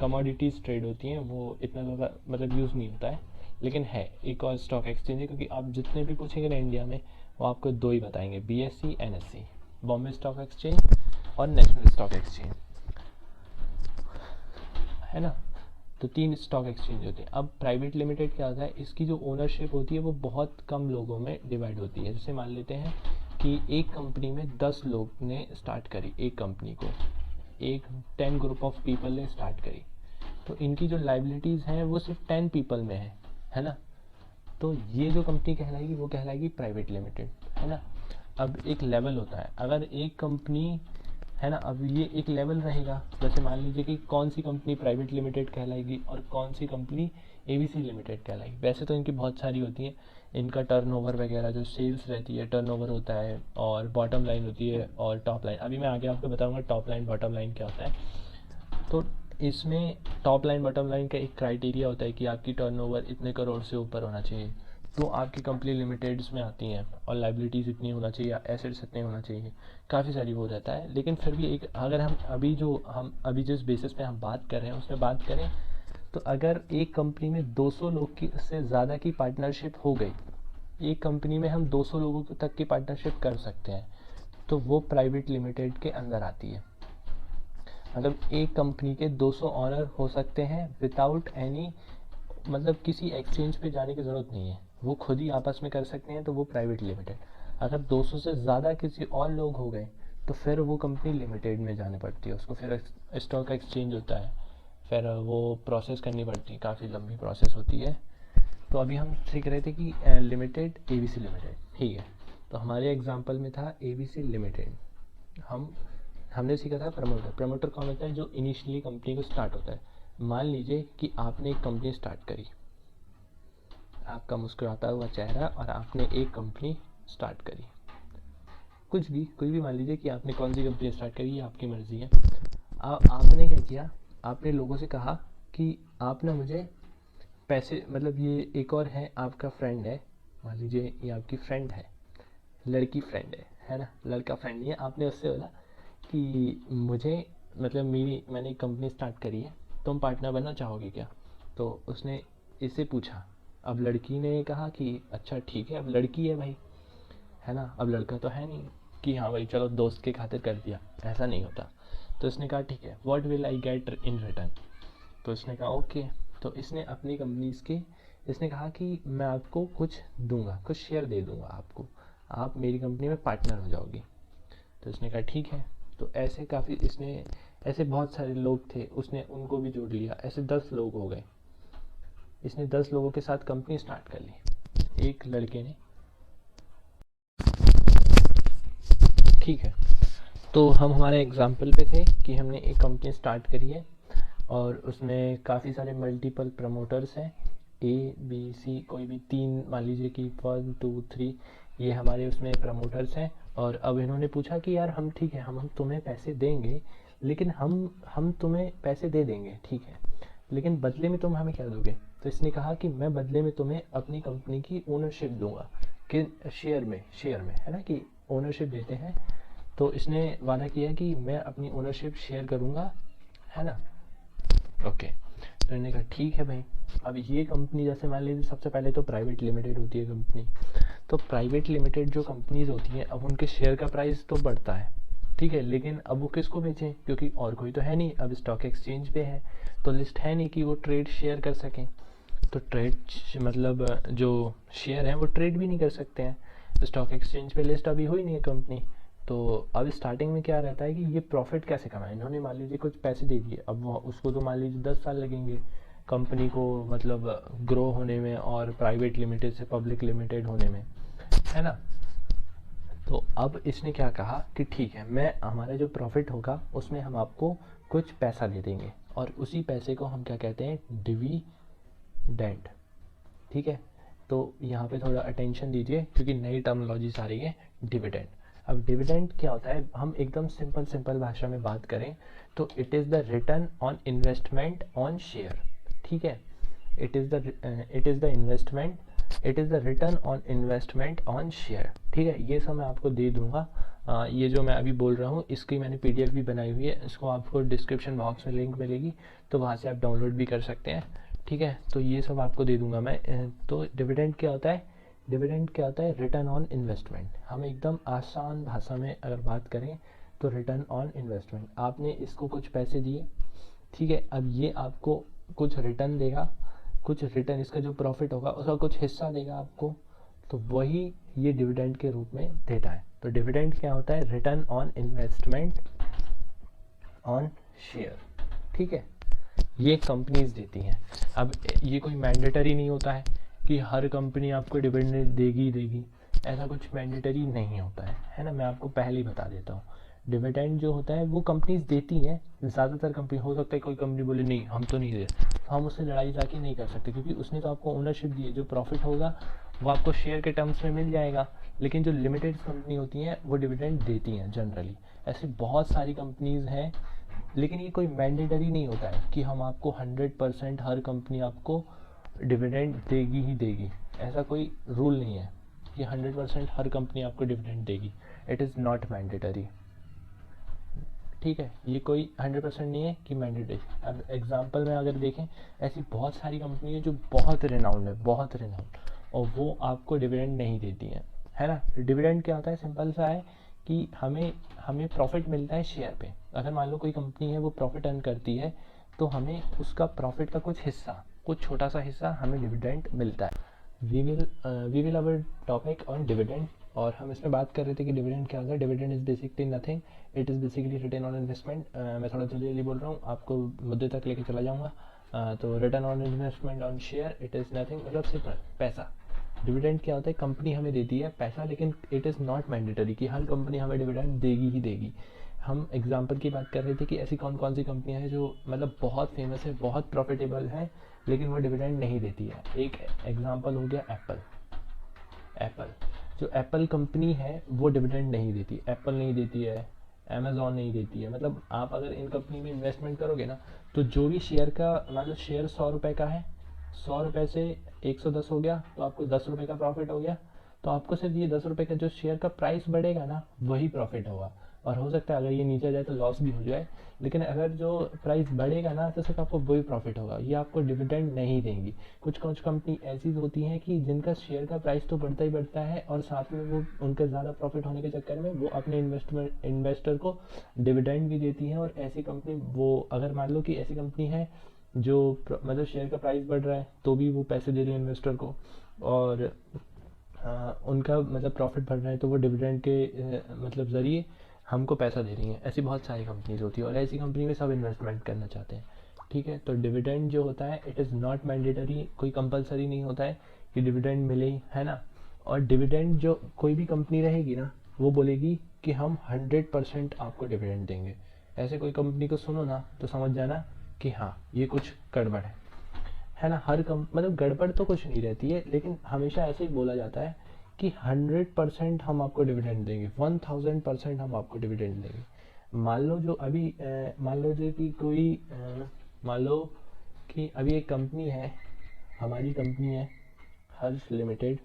[SPEAKER 1] कमोडिटीज़ ट्रेड होती हैं, वो इतना ज़्यादा मतलब यूज़ नहीं होता है, लेकिन है एक और स्टॉक एक्सचेंज है। क्योंकि आप जितने भी पूछेंगे ना इंडिया में, वो आपको दो ही बताएंगे, BSc, NSC, Bombay stock exchange और नेशनल स्टॉक एक्सचेंज, है ना। तो तीन स्टॉक एक्सचेंज होते हैं। अब प्राइवेट लिमिटेड क्या होता है, इसकी जो ओनरशिप होती है वो बहुत कम लोगों में डिवाइड होती है। जैसे मान लेते हैं कि एक कंपनी में 10 लोग ने स्टार्ट करी, एक कंपनी को एक 10 ग्रुप ऑफ पीपल ने स्टार्ट करी, तो इनकी जो लाइबिलिटीज़ हैं वो सिर्फ 10 पीपल में है ना। तो ये जो कंपनी कहलाएगी वो कहलाएगी प्राइवेट लिमिटेड, है ना। अब एक लेवल होता है, अगर एक कंपनी, है ना, अब ये एक लेवल रहेगा। जैसे मान लीजिए कि कौन सी कंपनी प्राइवेट लिमिटेड कहलाएगी और कौन सी कंपनी एबीसी लिमिटेड कहलाएगी। वैसे तो इनकी बहुत सारी होती हैं, इनका टर्नओवर वगैरह जो सेल्स रहती है, टर्नओवर होता है, और बॉटम लाइन होती है और टॉप लाइन। अभी मैं आगे आपको बताऊंगा टॉप लाइन बॉटम लाइन क्या होता है। तो इसमें टॉप लाइन बॉटम लाइन का एक क्राइटेरिया होता है कि आपकी टर्नओवर इतने करोड़ से ऊपर होना चाहिए, तो आपकी कंपनी लिमिटेड्स में आती हैं, और लाइबिलिटीज़ इतनी होना चाहिए, एसेट्स इतने होना चाहिए, काफ़ी सारी वो रहता है। लेकिन फिर भी एक, अगर हम अभी जिस बेसिस पे हम बात कर रहे हैं उसमें बात करें, तो अगर एक कंपनी में 200 लोग की से ज़्यादा की पार्टनरशिप हो गई, एक कंपनी में हम 200 लोगों तक की पार्टनरशिप कर सकते हैं, तो वो प्राइवेट लिमिटेड के अंदर आती है। मतलब एक कंपनी के 200 ऑनर हो सकते हैं विदाउट एनी, मतलब किसी एक्सचेंज पे जाने की ज़रूरत नहीं है, वो खुद ही आपस में कर सकते हैं, तो वो प्राइवेट लिमिटेड। अगर 200 से ज़्यादा किसी और लोग हो गए, तो फिर वो कंपनी लिमिटेड में जानी पड़ती है, उसको फिर स्टॉक एक्सचेंज होता है, फिर वो प्रोसेस करनी पड़ती है, काफ़ी लंबी प्रोसेस होती है। तो अभी हम सीख रहे थे कि लिमिटेड, एबीसी लिमिटेड, ठीक है। तो हमारे एग्जांपल में था एबीसी लिमिटेड। हमने सीखा था प्रमोटर। प्रमोटर कौन होता है, जो इनिशियली कंपनी को स्टार्ट होता है। मान लीजिए कि आपने एक कंपनी स्टार्ट करी, आपका मुस्कुराता हुआ चेहरा, और आपने एक कंपनी स्टार्ट करी, कुछ भी मान लीजिए कि आपने कौन सी कंपनी स्टार्ट करी, ये आपकी मर्ज़ी है। आपने क्या किया, आपने लोगों से कहा कि आप ना मुझे पैसे, मतलब ये एक और है आपका फ्रेंड है, मान लीजिए ये आपकी फ्रेंड है, लड़की फ्रेंड है ना, लड़का फ्रेंड नहीं है। आपने उससे बोला कि मुझे, मतलब मैंने एक कंपनी स्टार्ट करी है, तुम पार्टनर बनना चाहोगे क्या। तो उसने इससे पूछा, अब लड़की ने कहा कि अच्छा ठीक है, अब लड़की है भाई, है ना, अब लड़का तो है नहीं कि हाँ भाई चलो दोस्त के खातिर कर दिया, ऐसा नहीं होता। तो इसने कहा ठीक है, what will I get in return. तो इसने कहा ओके। तो इसने अपनी कंपनीज के, इसने कहा कि मैं आपको कुछ दूंगा, कुछ शेयर दे दूंगा आपको, आप मेरी कंपनी में पार्टनर हो जाओगी। तो इसने कहा ठीक है। तो ऐसे काफ़ी, इसने ऐसे बहुत सारे लोग थे, उसने उनको भी जोड़ लिया, ऐसे 10 लोग हो गए। इसने 10 लोगों के साथ कंपनी स्टार्ट कर ली, एक लड़के ने, ठीक है। तो हम हमारे एग्जाम्पल पे थे कि हमने एक कंपनी स्टार्ट करी है, और उसमें काफ़ी सारे मल्टीपल प्रमोटर्स हैं, ए बी सी, कोई भी तीन, मान लीजिए कि 1 2 3, ये हमारे उसमें प्रमोटर्स हैं। और अब इन्होंने पूछा कि यार हम ठीक है, हम तुम्हें पैसे देंगे, लेकिन हम तुम्हें पैसे दे देंगे, ठीक है, लेकिन बदले में तुम हमें क्या दोगे। तो इसने कहा कि मैं बदले में तुम्हें अपनी कंपनी की ओनरशिप दूंगा, कि शेयर में है ना, कि ओनरशिप देते हैं। तो इसने वादा किया कि मैं अपनी ओनरशिप शेयर करूंगा, है ना। ओके। तो इन्होंने कहा ठीक है भाई। अब ये कंपनी जैसे मान लीजिए सबसे पहले तो प्राइवेट लिमिटेड होती है कंपनी, तो प्राइवेट लिमिटेड जो कंपनीज होती हैं अब उनके शेयर का प्राइस तो बढ़ता है, ठीक है, लेकिन अब वो किसको बेचें, क्योंकि और कोई तो है नहीं, अब स्टॉक एक्सचेंज पे है तो लिस्ट है नहीं कि वो ट्रेड शेयर कर सकें, तो ट्रेड मतलब जो शेयर हैं वो ट्रेड भी नहीं कर सकते हैं, स्टॉक एक्सचेंज पे लिस्ट अभी हुई नहीं है कंपनी। तो अब स्टार्टिंग में क्या रहता है कि ये प्रॉफिट कैसे कमाए, इन्होंने मान लीजिए कुछ पैसे दे दिए, अब वो उसको तो मान लीजिए 10 साल लगेंगे कंपनी को मतलब ग्रो होने में और प्राइवेट लिमिटेड से पब्लिक लिमिटेड होने में, है ना। तो अब इसने क्या कहा कि ठीक है, मैं हमारा जो प्रॉफिट होगा उसमें हम आपको कुछ पैसा दे देंगे और उसी पैसे को हम क्या कहते हैं, डिविडेंड, ठीक है। तो यहाँ पे थोड़ा अटेंशन दीजिए क्योंकि नई टर्मिनोलॉजीज आ रही है, डिविडेंड। अब डिविडेंड क्या होता है, हम एकदम सिंपल भाषा में बात करें तो it is the return on investment on share, ठीक है। It is the investment, it is the return on investment on share, ठीक है। ये सब मैं आपको दे दूंगा, ये जो मैं अभी बोल रहा हूँ इसकी मैंने पीडीएफ भी बनाई हुई है, इसको आपको डिस्क्रिप्शन बॉक्स में लिंक मिलेगी तो वहाँ से आप डाउनलोड भी कर सकते हैं, ठीक है। तो ये सब आपको दे दूंगा मैं। तो डिविडेंड क्या होता है, डिविडेंड क्या होता है, रिटर्न ऑन इन्वेस्टमेंट। हम एकदम आसान भाषा में अगर बात करें तो रिटर्न ऑन इन्वेस्टमेंट, आपने इसको कुछ पैसे दिए, ठीक है, अब ये आपको कुछ रिटर्न देगा, कुछ रिटर्न इसका जो प्रॉफिट होगा उसका कुछ हिस्सा देगा आपको, तो वही ये डिविडेंड के रूप में देता है। तो डिविडेंड क्या होता है, return on investment on share, ठीक है, ये कंपनीज देती हैं। अब ये कोई मैंडेटरी नहीं होता है कि हर कंपनी आपको डिविडेंड देगी देगी, ऐसा कुछ मैंडेटरी नहीं होता है ना। मैं आपको पहले ही बता देता हूँ, डिविडेंड जो होता है वो कंपनीज देती हैं, ज़्यादातर कंपनी, हो सकता है कोई कंपनी बोले नहीं हम तो नहीं दे, तो हम उससे लड़ाई जाके नहीं कर सकते क्योंकि उसने तो आपको ओनरशिप दी है, जो प्रॉफिट होगा वो आपको शेयर के टर्म्स में मिल जाएगा। लेकिन जो लिमिटेड कंपनी होती हैं वो डिविडेंड देती हैं जनरली, ऐसी बहुत सारी कंपनीज हैं, लेकिन ये कोई मैंडेटरी नहीं होता है कि हम आपको 100% हर कंपनी आपको डिविडेंड देगी ही देगी, ऐसा कोई रूल नहीं है कि 100% हर कंपनी आपको डिविडेंड देगी, इट इज़ नॉट मैंडेटरी, ठीक है। ये कोई 100% नहीं है कि मैंडेटरी। अब एग्जांपल में अगर देखें, ऐसी बहुत सारी कंपनी है जो बहुत रिनाउंड है, बहुत रिनाउंड, और वो आपको डिविडेंड नहीं देती हैं, है ना। डिविडेंड क्या होता है, सिंपल सा है कि हमें हमें प्रॉफिट मिलता है शेयर पे, अगर मान लो कोई कंपनी है वो प्रॉफिट अर्न करती है तो हमें उसका प्रॉफिट का कुछ हिस्सा, कुछ छोटा सा हिस्सा हमें डिविडेंड मिलता है। We will our topic on dividend, और हम इसमें बात कर रहे थे कि डिविडेंड क्या होता है। Dividend is basically nothing, it is basically return on investment. मैं थोड़ा जल्दी जल्दी बोल रहा हूँ, आपको मुद्दे तक लेके चला जाऊँगा। तो return on investment on share, it is nothing, मतलब सिर्फ पैसा। डिविडेंड क्या होता है, कंपनी हमें देती है पैसा, लेकिन इट इज़ नॉट मैंडेटरी कि हर कंपनी हमें डिविडेंड देगी ही देगी। हम एग्जांपल की बात कर रहे थे कि ऐसी कौन कौन सी कंपनियां हैं जो मतलब बहुत फेमस है, बहुत प्रॉफिटेबल है, लेकिन वो डिविडेंड नहीं देती है। एक एग्जांपल हो गया एप्पल। एप्पल जो एप्पल कंपनी है वो डिविडेंड नहीं देती, एप्पल नहीं देती है, अमेज़ॉन नहीं देती है। मतलब आप अगर इन कंपनी में इन्वेस्टमेंट करोगे ना, तो जो भी शेयर का, मान लो शेयर 100 रुपये का है, 100 रुपये से 110 हो गया तो आपको 10 रुपये का प्रॉफिट हो गया, तो आपको सिर्फ ये 10 रुपये का जो शेयर का प्राइस बढ़ेगा ना वही प्रॉफिट होगा, और हो सकता है अगर ये नीचे जाए तो लॉस भी हो जाए, लेकिन अगर जो प्राइस बढ़ेगा ना तो सिर्फ आपको वही प्रॉफिट होगा, ये आपको डिविडेंड नहीं देंगी। कुछ कुछ कंपनी ऐसी होती हैं कि जिनका शेयर का प्राइस तो बढ़ता ही बढ़ता है और साथ में वो उनके ज़्यादा प्रॉफिट होने के चक्कर में वो अपने इन्वेस्टर को डिविडेंड भी देती हैं। और ऐसी कंपनी, वो अगर मान लो कि ऐसी कंपनी है जो मतलब शेयर का प्राइस बढ़ रहा है तो भी वो पैसे दे रही है इन्वेस्टर को, और उनका मतलब प्रॉफिट बढ़ रहा है तो वो डिविडेंड के मतलब ज़रिए हमको पैसा दे रही हैं। ऐसी बहुत सारी कंपनीज होती है और ऐसी कंपनी में सब इन्वेस्टमेंट करना चाहते हैं, ठीक है। तो डिविडेंड जो होता है इट इज़ नॉट मैंडेटरी, कोई कंपलसरी नहीं होता है कि डिविडेंड मिले ही, है ना। और डिविडेंड जो कोई भी कंपनी रहेगी ना वो बोलेगी कि हम 100% आपको डिविडेंड देंगे। ऐसे कोई कंपनी को सुनो ना तो समझ जाना कि हाँ ये कुछ गड़बड़ है ना। हर मतलब गड़बड़ तो कुछ नहीं रहती है, लेकिन हमेशा ऐसे ही बोला जाता है कि 100% हम आपको डिविडेंड देंगे, 1000% हम आपको डिविडेंड देंगे। मान लो जो अभी मान लो जो कि कोई मान लो कि अभी एक कंपनी है, हमारी कंपनी है हर्ष लिमिटेड,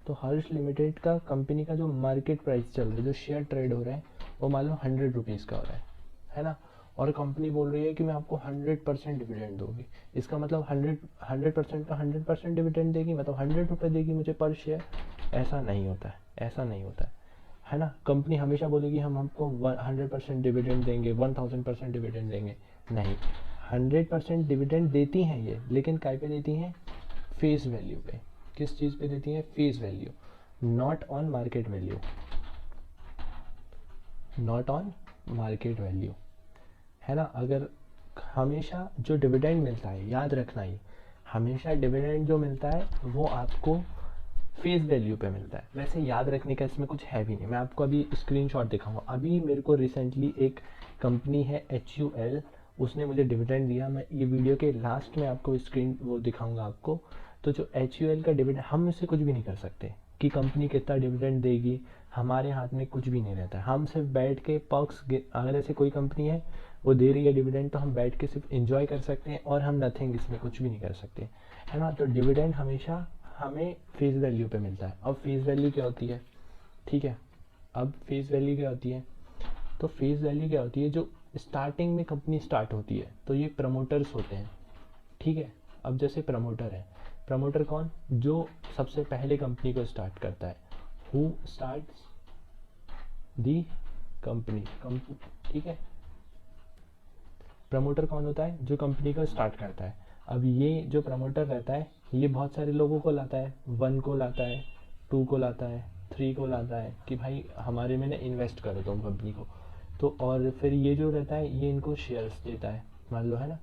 [SPEAKER 1] तो हर्ष लिमिटेड का कंपनी का जो मार्केट प्राइस चल रहा है, जो शेयर ट्रेड हो रहा है वो मान लो 100 रुपीज़ का हो रहा है ना। और कंपनी बोल रही है कि मैं आपको 100% डिविडेंड दूंगी, इसका मतलब 100% का 100% डिविडेंड देगी, मतलब 100 रुपये देगी मुझे पर शेयर। ऐसा नहीं होता है, ऐसा नहीं होता है ना। कंपनी हमेशा बोलेगी हम आपको 100% डिविडेंड देंगे, 1000% डिविडेंड देंगे, नहीं। 100% डिविडेंड देती हैं ये, लेकिन काय पे देती हैं? फेस वैल्यू पे। किस चीज़ पे देती हैं? Face value, not on market value, not on market value, है ना। अगर हमेशा जो डिविडेंड मिलता है, याद रखना ही, हमेशा डिविडेंड जो मिलता है वो आपको फेस वैल्यू पे मिलता है। वैसे याद रखने का इसमें कुछ है भी नहीं, मैं आपको अभी स्क्रीनशॉट दिखाऊंगा। अभी मेरे को रिसेंटली एक कंपनी है HUL, उसने मुझे डिविडेंड दिया, मैं ये वीडियो के लास्ट में आपको स्क्रीन वो दिखाऊंगा आपको। तो जो HUL का डिविडेंड, हम इससे कुछ भी नहीं कर सकते कि कंपनी कितना डिविडेंड देगी, हमारे हाथ में कुछ भी नहीं रहता है। हम सिर्फ बैठ के पर्क्स, अगर ऐसे कोई कंपनी है वो दे रही है डिविडेंड, तो हम बैठ के सिर्फ इंजॉय कर सकते हैं और हम नथिंग, इसमें कुछ भी नहीं कर सकते, है ना। तो डिविडेंड हमेशा हमें फेस वैल्यू पे मिलता है। अब फेस वैल्यू क्या होती है? ठीक है, अब फेस वैल्यू क्या होती है? तो फेस वैल्यू क्या होती है? जो स्टार्टिंग में कंपनी स्टार्ट होती है तो ये प्रमोटर्स होते हैं, ठीक है। अब जैसे प्रमोटर है, प्रमोटर कौन? जो सबसे पहले कंपनी को स्टार्ट करता है, हु स्टार्ट्स दी कंपनी, ठीक है। प्रमोटर कौन होता है? जो कंपनी को स्टार्ट करता है। अब ये जो प्रमोटर रहता है ये बहुत सारे लोगों को लाता है, 1 को लाता है, 2 को लाता है, 3 को लाता है कि भाई हमारे में ना इन्वेस्ट करो तुम कंपनी को। तो और फिर ये जो रहता है ये इनको शेयर्स देता है, मान लो, है ना।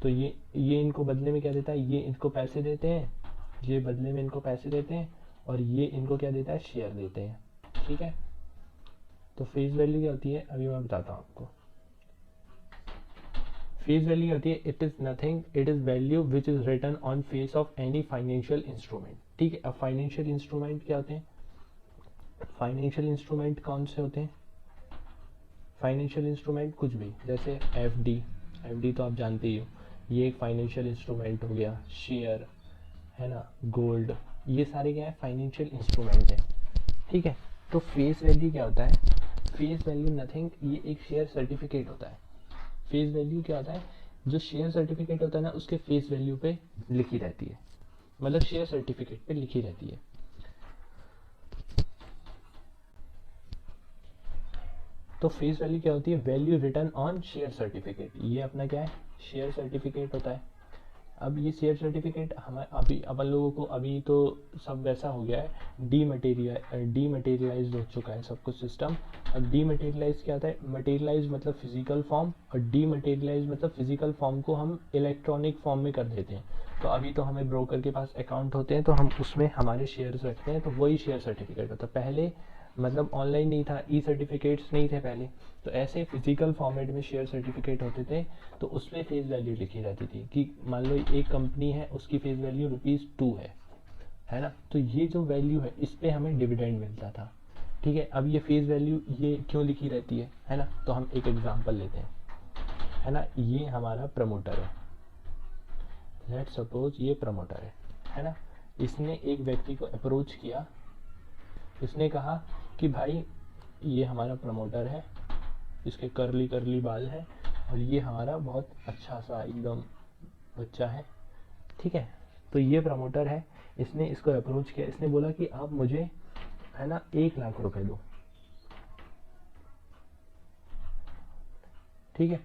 [SPEAKER 1] तो ये इनको बदले में क्या देता है? ये इनको पैसे देते हैं, ये बदले में इनको पैसे देते हैं, और ये इनको क्या देता है? शेयर देते हैं, ठीक है। तो फेस वैल्यू क्या होती है? अभी मैं बताता हूँ आपको। फेस वैल्यू होती है, it is nothing, it is value which is written on face of any financial instrument, ठीक है। अब फाइनेंशियल इंस्ट्रूमेंट क्या होते हैं? फाइनेंशियल इंस्ट्रूमेंट कौन से होते हैं? फाइनेंशियल इंस्ट्रूमेंट कुछ भी, जैसे एफडी तो आप जानते ही हो, ये एक फाइनेंशियल इंस्ट्रूमेंट हो गया। शेयर, है ना, गोल्ड, ये सारे क्या है? फाइनेंशियल इंस्ट्रूमेंट है, ठीक है। तो फेस वैल्यू क्या होता है? फेस वैल्यू नथिंग, ये एक शेयर सर्टिफिकेट होता है। फेस वैल्यू क्या होता है? जो शेयर सर्टिफिकेट होता है ना, उसके फेस वैल्यू पे लिखी रहती है, मतलब शेयर सर्टिफिकेट पे लिखी रहती है। तो फेस वैल्यू क्या होती है? Value return on share certificate, ये अपना क्या है? शेयर सर्टिफिकेट होता है। अब ये शेयर सर्टिफिकेट हमें अभी अपन लोगों को, अभी तो सब वैसा हो गया है, डीमटेरियलाइज हो चुका है सब कुछ सिस्टम। अब डीमटेरियलाइज क्या होता है? मटेरियलाइज मतलब फिजिकल फॉर्म, और डीमटेरियलाइज मतलब फिजिकल फॉर्म को हम इलेक्ट्रॉनिक फॉर्म में कर देते हैं। तो अभी तो हमें ब्रोकर के पास अकाउंट होते हैं, तो हम उसमें हमारे शेयर्स रखते हैं, तो वही शेयर सर्टिफिकेट होता है। पहले मतलब ऑनलाइन नहीं था, ई सर्टिफिकेट्स नहीं थे पहले, तो ऐसे फिजिकल फॉर्मेट में शेयर सर्टिफिकेट होते थे। तो उसमें फेस वैल्यू लिखी रहती थी कि मान लो एक कंपनी है, उसकी फेस वैल्यू ₹2 है ना। तो ये जो वैल्यू है इस पे हमें डिविडेंड मिलता था, ठीक है। अब ये फेस वैल्यू ये क्यों लिखी रहती है ना। तो हम एक एग्जांपल लेते हैं, है ना। ये हमारा प्रमोटर है, लेट्स सपोज ये प्रमोटर है ना। इसने एक व्यक्ति को अप्रोच किया, इसने कहा कि भाई ये हमारा प्रमोटर है, इसके करली करली बाल है, और ये हमारा बहुत अच्छा सा एकदम बच्चा है, ठीक है। तो ये प्रमोटर है, इसने इसको अप्रोच किया, इसने बोला कि आप मुझे, है ना, 1,00,000 रुपए दो, ठीक है।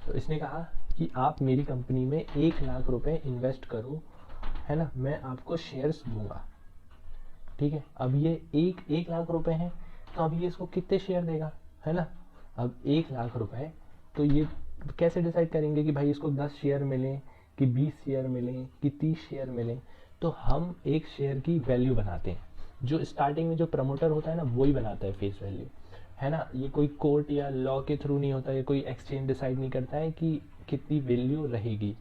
[SPEAKER 1] तो इसने कहा कि आप मेरी कंपनी में 1,00,000 रुपए इन्वेस्ट करो, है ना, मैं आपको शेयर्स दूंगा, ठीक है। अब ये 1,00,000 रुपए हैं, तो अब ये इसको कितने शेयर देगा, है ना। अब 1,00,000 रुपए, तो ये कैसे डिसाइड करेंगे कि भाई इसको 10 शेयर मिले, कि 20 शेयर मिले, कि 30 शेयर मिले। तो हम एक शेयर की वैल्यू बनाते हैं, जो स्टार्टिंग में जो प्रमोटर होता है ना वही बनाता है फेस वैल्यू, है ना। ये कोई कोर्ट या लॉ के थ्रू नहीं होता है, कोई एक्सचेंज डिसाइड नहीं करता है कि कितनी वैल्यू रहेगी।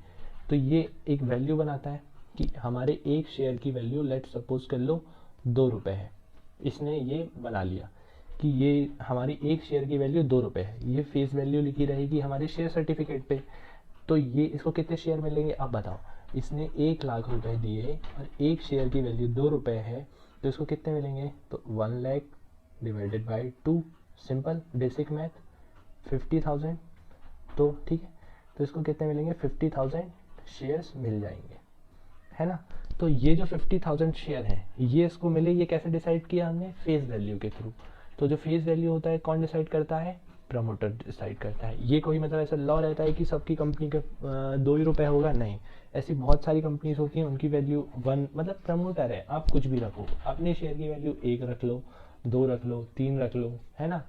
[SPEAKER 1] तो ये एक वैल्यू बनाता है कि हमारे एक शेयर की वैल्यू, लेट सपोज कर लो 2 रुपए है, इसने ये बना लिया कि ये हमारी एक शेयर की वैल्यू 2 रुपए है, ये फेस वैल्यू लिखी रहेगी हमारे शेयर सर्टिफिकेट पे। तो ये इसको कितने शेयर मिलेंगे आप बताओ। इसने 1,00,000 रुपए दिए और एक शेयर की वैल्यू 2 रुपए है, तो इसको कितने मिलेंगे? तो 1,00,000 divided by 2, simple basic math, 50,000, तो ठीक है, तो इसको कितने मिलेंगे, 50,000 शेयर्स मिल जाएंगे, है ना। तो ये जो 50,000 शेयर हैं ये इसको मिले, ये कैसे डिसाइड किया हमने, फेस वैल्यू के थ्रू। तो जो फेस वैल्यू होता है कौन डिसाइड करता है, प्रमोटर डिसाइड करता है। ये कोई मतलब ऐसा लॉ रहता है कि सबकी कंपनी का 2 ही रुपये होगा, नहीं। ऐसी बहुत सारी कंपनीज होती हैं उनकी वैल्यू 1, मतलब प्रमोटर है, आप कुछ भी रखो, अपने शेयर की वैल्यू 1 रख लो, 2 रख लो, 3 रख लो, है ना।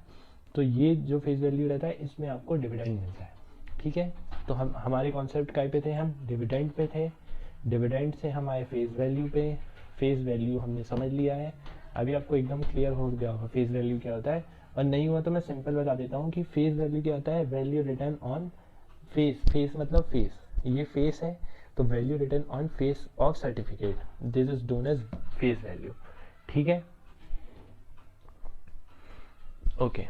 [SPEAKER 1] तो ये जो फेस वैल्यू रहता है इसमें आपको डिविडेंड मिलता है, ठीक है। तो हम हमारे कॉन्सेप्ट काय पे थे, हम डिविडेंड पे थे। डिविडेंड से हम आए फेस वैल्यू पे। फेस वैल्यू हमने समझ लिया है, अभी आपको एकदम क्लियर हो गया होगा फेस वैल्यू क्या होता है। और नहीं हुआ तो मैं सिंपल बता देता हूँ कि फेस वैल्यू क्या होता है, value return on face. Face मतलब फेस, ये फेस है, तो value return on face of certificate, this is known as face value, ठीक है। ओके,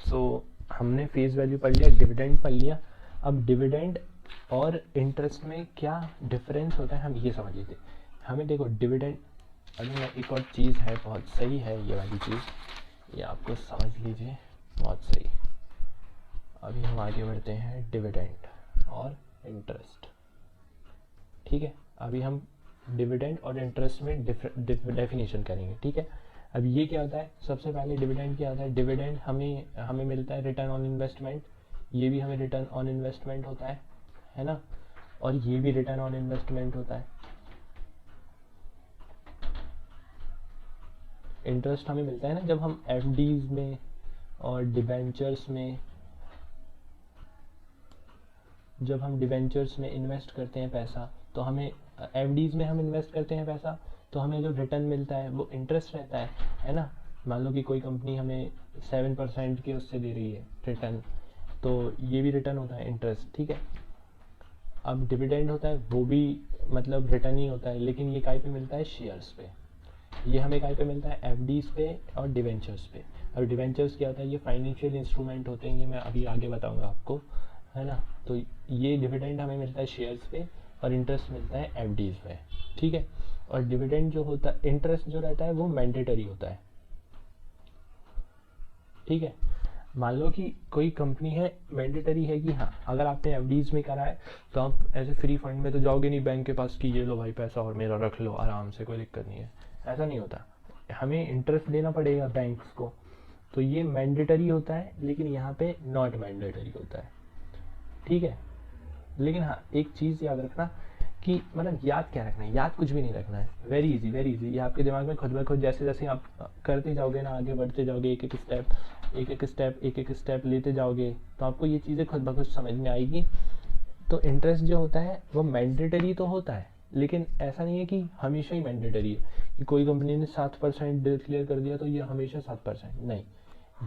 [SPEAKER 1] सो हमने फेस वैल्यू पढ़ लिया, डिविडेंड पढ़ लिया। अब डिविडेंड और इंटरेस्ट में क्या डिफरेंस होता है हम ये समझ लेते। हमें देखो डिविडेंड, अभी एक और चीज़ है बहुत सही है ये वाली चीज़, ये आपको समझ लीजिए, बहुत सही। अभी हम आगे बढ़ते हैं डिविडेंड और इंटरेस्ट, ठीक है। अभी हम डिविडेंड और इंटरेस्ट में डेफिनेशन करेंगे, ठीक है। अब ये क्या होता है, सबसे पहले डिविडेंड क्या होता है, डिविडेंड हमें मिलता है रिटर्न ऑन इन्वेस्टमेंट, ये भी हमें रिटर्न ऑन इन्वेस्टमेंट होता है ना, और ये भी रिटर्न ऑन इन्वेस्टमेंट होता है। इंटरेस्ट हमें मिलता है ना जब हम एफडीज में और डिबेंचर्स में, जब हम डिबेंचर्स में इन्वेस्ट करते हैं पैसा, तो हमें एफडीज में हम इन्वेस्ट करते हैं पैसा, तो हमें जो रिटर्न मिलता है वो इंटरेस्ट रहता है ना। मान लो कि कोई कंपनी हमें 7% के उससे दे रही है रिटर्न, तो ये भी रिटर्न होता है, इंटरेस्ट, ठीक है। अब डिविडेंड होता है वो भी मतलब रिटर्न ही होता है, लेकिन ये काय पे मिलता है, शेयर्स पे। ये हमें काय पे मिलता है, एफडीज पे और डिवेंचर्स पे। और डिवेंचर्स क्या होता है, ये फाइनेंशियल इंस्ट्रूमेंट होते हैं, ये मैं अभी आगे बताऊंगा आपको, है ना। तो ये डिविडेंड हमें मिलता है शेयर्स पे और इंटरेस्ट मिलता है एफडीज पे, ठीक है। और डिविडेंड जो होता है, इंटरेस्ट जो रहता है वो मैंडेटरी होता है, ठीक है। मान लो कि कोई कंपनी है, मैंडेटरी है कि हाँ अगर आपने एफडीज में करा है तो आप ऐसे फ्री फंड में तो जाओगे नहीं बैंक के पास कि ये लो भाई पैसा और मेरा रख लो आराम से, कोई दिक्कत नहीं है, ऐसा नहीं होता। हमें इंटरेस्ट देना पड़ेगा बैंक्स को, तो ये मैंडेटरी होता है, लेकिन यहाँ पे नॉट मैंडेटरी होता है, ठीक है। लेकिन हाँ एक चीज़ याद रखना कि मतलब याद क्या रखना है, याद कुछ भी नहीं रखना है, वेरी इजी वेरी इजी। ये आपके दिमाग में खुद ब खुद जैसे जैसे आप करते जाओगे ना, आगे बढ़ते जाओगे, एक एक स्टेप लेते जाओगे, तो आपको ये चीज़ें खुद ब खुद समझ में आएगी। तो इंटरेस्ट जो होता है वो मैंडेटरी तो होता है, लेकिन ऐसा नहीं है कि हमेशा ही मैंडेटरी है, कि कोई कंपनी ने 7% डिक्लेयर कर दिया तो ये हमेशा 7%, नहीं,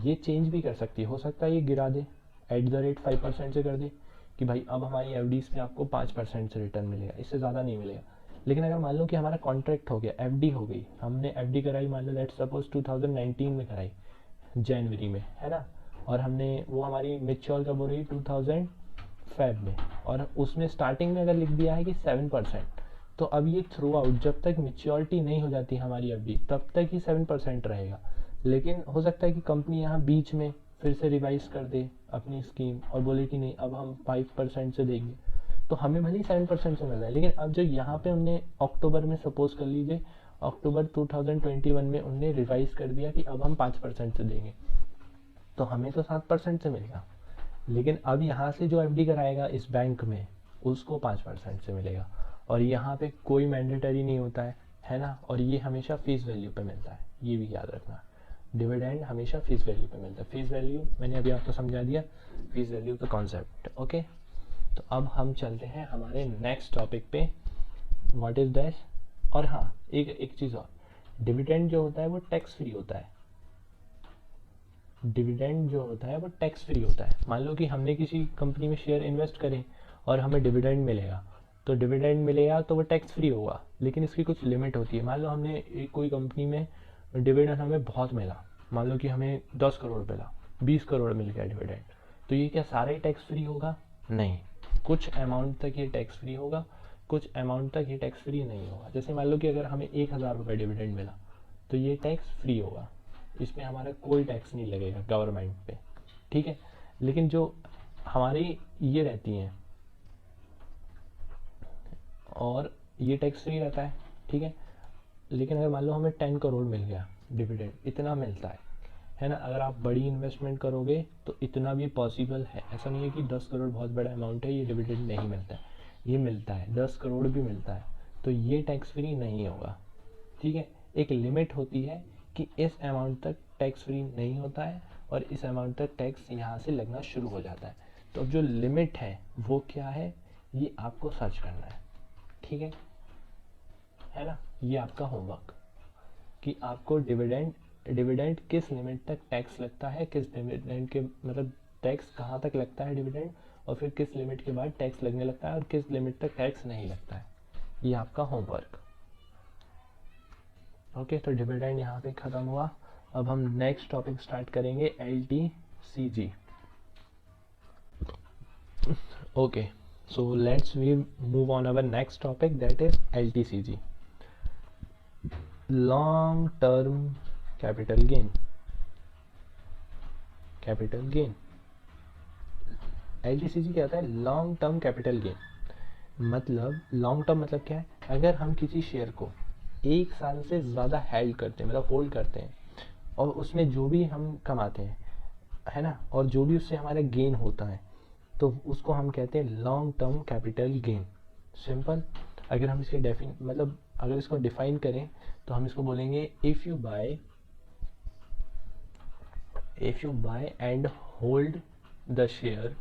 [SPEAKER 1] ये चेंज भी कर सकती है। हो सकता है ये गिरा दे, @5% से कर दे कि भाई अब हमारी एफडीज पे आपको 5% से रिटर्न मिलेगा, इससे ज़्यादा नहीं मिलेगा। लेकिन अगर मान लो कि हमारा कॉन्ट्रैक्ट हो गया, एफडी हो गई, हमने एफडी कराई, मान लो लेट्स सपोज 2019 में कराई जनवरी में, है ना, और हमने वो हमारी मेच्योर कब हो रही, 2000 फेब में, और उसमें स्टार्टिंग में अगर लिख दिया है कि 7%, तो अब ये थ्रू आउट जब तक मेच्योरिटी नहीं हो जाती हमारी एफडी तब तक ही 7% रहेगा। लेकिन हो सकता है कि कंपनी यहाँ बीच में फिर से रिवाइज कर दे अपनी स्कीम और बोले कि नहीं अब हम 5% से देंगे, तो हमें भले ही 7% से मिल रहा है, लेकिन अब जो यहाँ पे हमने अक्टूबर में, सपोज कर लीजिए अक्टूबर 2021 में उनने रिवाइज कर दिया कि अब हम 5% से देंगे, तो हमें तो 7% से मिलेगा। लेकिन अब यहाँ से जो एफडी कराएगा इस बैंक में उसको 5% से मिलेगा, और यहाँ पे कोई मैंडेटरी नहीं होता है ना, और ये हमेशा फेस वैल्यू पे मिलता है, ये भी याद रखना। डिविडेंड हमेशा फेस वैल्यू पे मिलता है। फेस वैल्यू मैंने अभी आपको समझा दिया, फेस वैल्यू का कॉन्सेप्ट, ओके। तो अब हम चलते हैं हमारे नेक्स्ट टॉपिक पे, व्हाट इज दैट। और हाँ एक चीज़ और, डिविडेंड जो होता है वो टैक्स फ्री होता है। डिविडेंड जो होता है वो टैक्स फ्री होता है। मान लो कि हमने किसी कंपनी में शेयर इन्वेस्ट करे और हमें डिविडेंड मिलेगा, तो डिविडेंड मिलेगा तो वो टैक्स फ्री होगा, लेकिन इसकी कुछ लिमिट होती है। मान लो हमने कोई कंपनी में डिविडेंड हमें बहुत मिला, मान लो कि हमें 10 करोड़ मिला, 20 करोड़ मिल गया डिविडेंड, तो ये क्या सारा ही टैक्स फ्री होगा, नहीं, कुछ अमाउंट तक ये टैक्स फ्री होगा, कुछ अमाउंट तक ये टैक्स फ्री नहीं होगा। जैसे मान लो कि अगर हमें 1000 रुपये डिविडेंड मिला तो ये टैक्स फ्री होगा, इसमें हमारा कोई टैक्स नहीं लगेगा गवर्नमेंट पे, ठीक है। लेकिन जो हमारी ये रहती हैं और ये टैक्स फ्री रहता है, ठीक है। लेकिन अगर मान लो हमें 10 करोड़ मिल गया डिविडेंड, इतना मिलता है ना। अगर आप बड़ी इन्वेस्टमेंट करोगे तो इतना भी पॉसिबल है, ऐसा नहीं है कि 10 करोड़ बहुत बड़ा अमाउंट है ये डिविडेंड नहीं मिलता है, ये मिलता है, 10 करोड़ भी मिलता है, तो ये टैक्स फ्री नहीं होगा, ठीक है। एक लिमिट होती है कि इस अमाउंट तक टैक्स फ्री नहीं होता है और इस अमाउंट तक टैक्स यहाँ से लगना शुरू हो जाता है। तो अब जो लिमिट है वो क्या है, ये आपको सर्च करना है, ठीक है ना। ये आपका होमवर्क कि आपको डिविडेंड किस लिमिट तक टैक्स लगता है, किस डिविडेंड के मतलब टैक्स कहाँ तक लगता है डिविडेंड, और फिर किस लिमिट के बाद टैक्स लगने लगता है और किस लिमिट तक टैक्स नहीं लगता है। ये आपका होमवर्क। ओके, तो डिविडेंड यहाँ पे ख़त्म हुआ। अब हम नेक्स्ट टॉपिक स्टार्ट करेंगे, LTCG। Okay, so let's we move on our next topic, that is LTCG, long term capital gain. LTCG क्या होता है, लॉन्ग टर्म कैपिटल गेन। मतलब लॉन्ग टर्म मतलब क्या है, अगर हम किसी शेयर को 1 साल से ज़्यादा हेल्ड करते हैं, मतलब होल्ड करते हैं, और उसमें जो भी हम कमाते हैं, है ना, और जो भी उससे हमारा गेन होता है, तो उसको हम कहते हैं long term capital gain. Simple. अगर हम इसके मतलब अगर इसको डिफाइन करें तो हम इसको बोलेंगे, if you buy and hold the share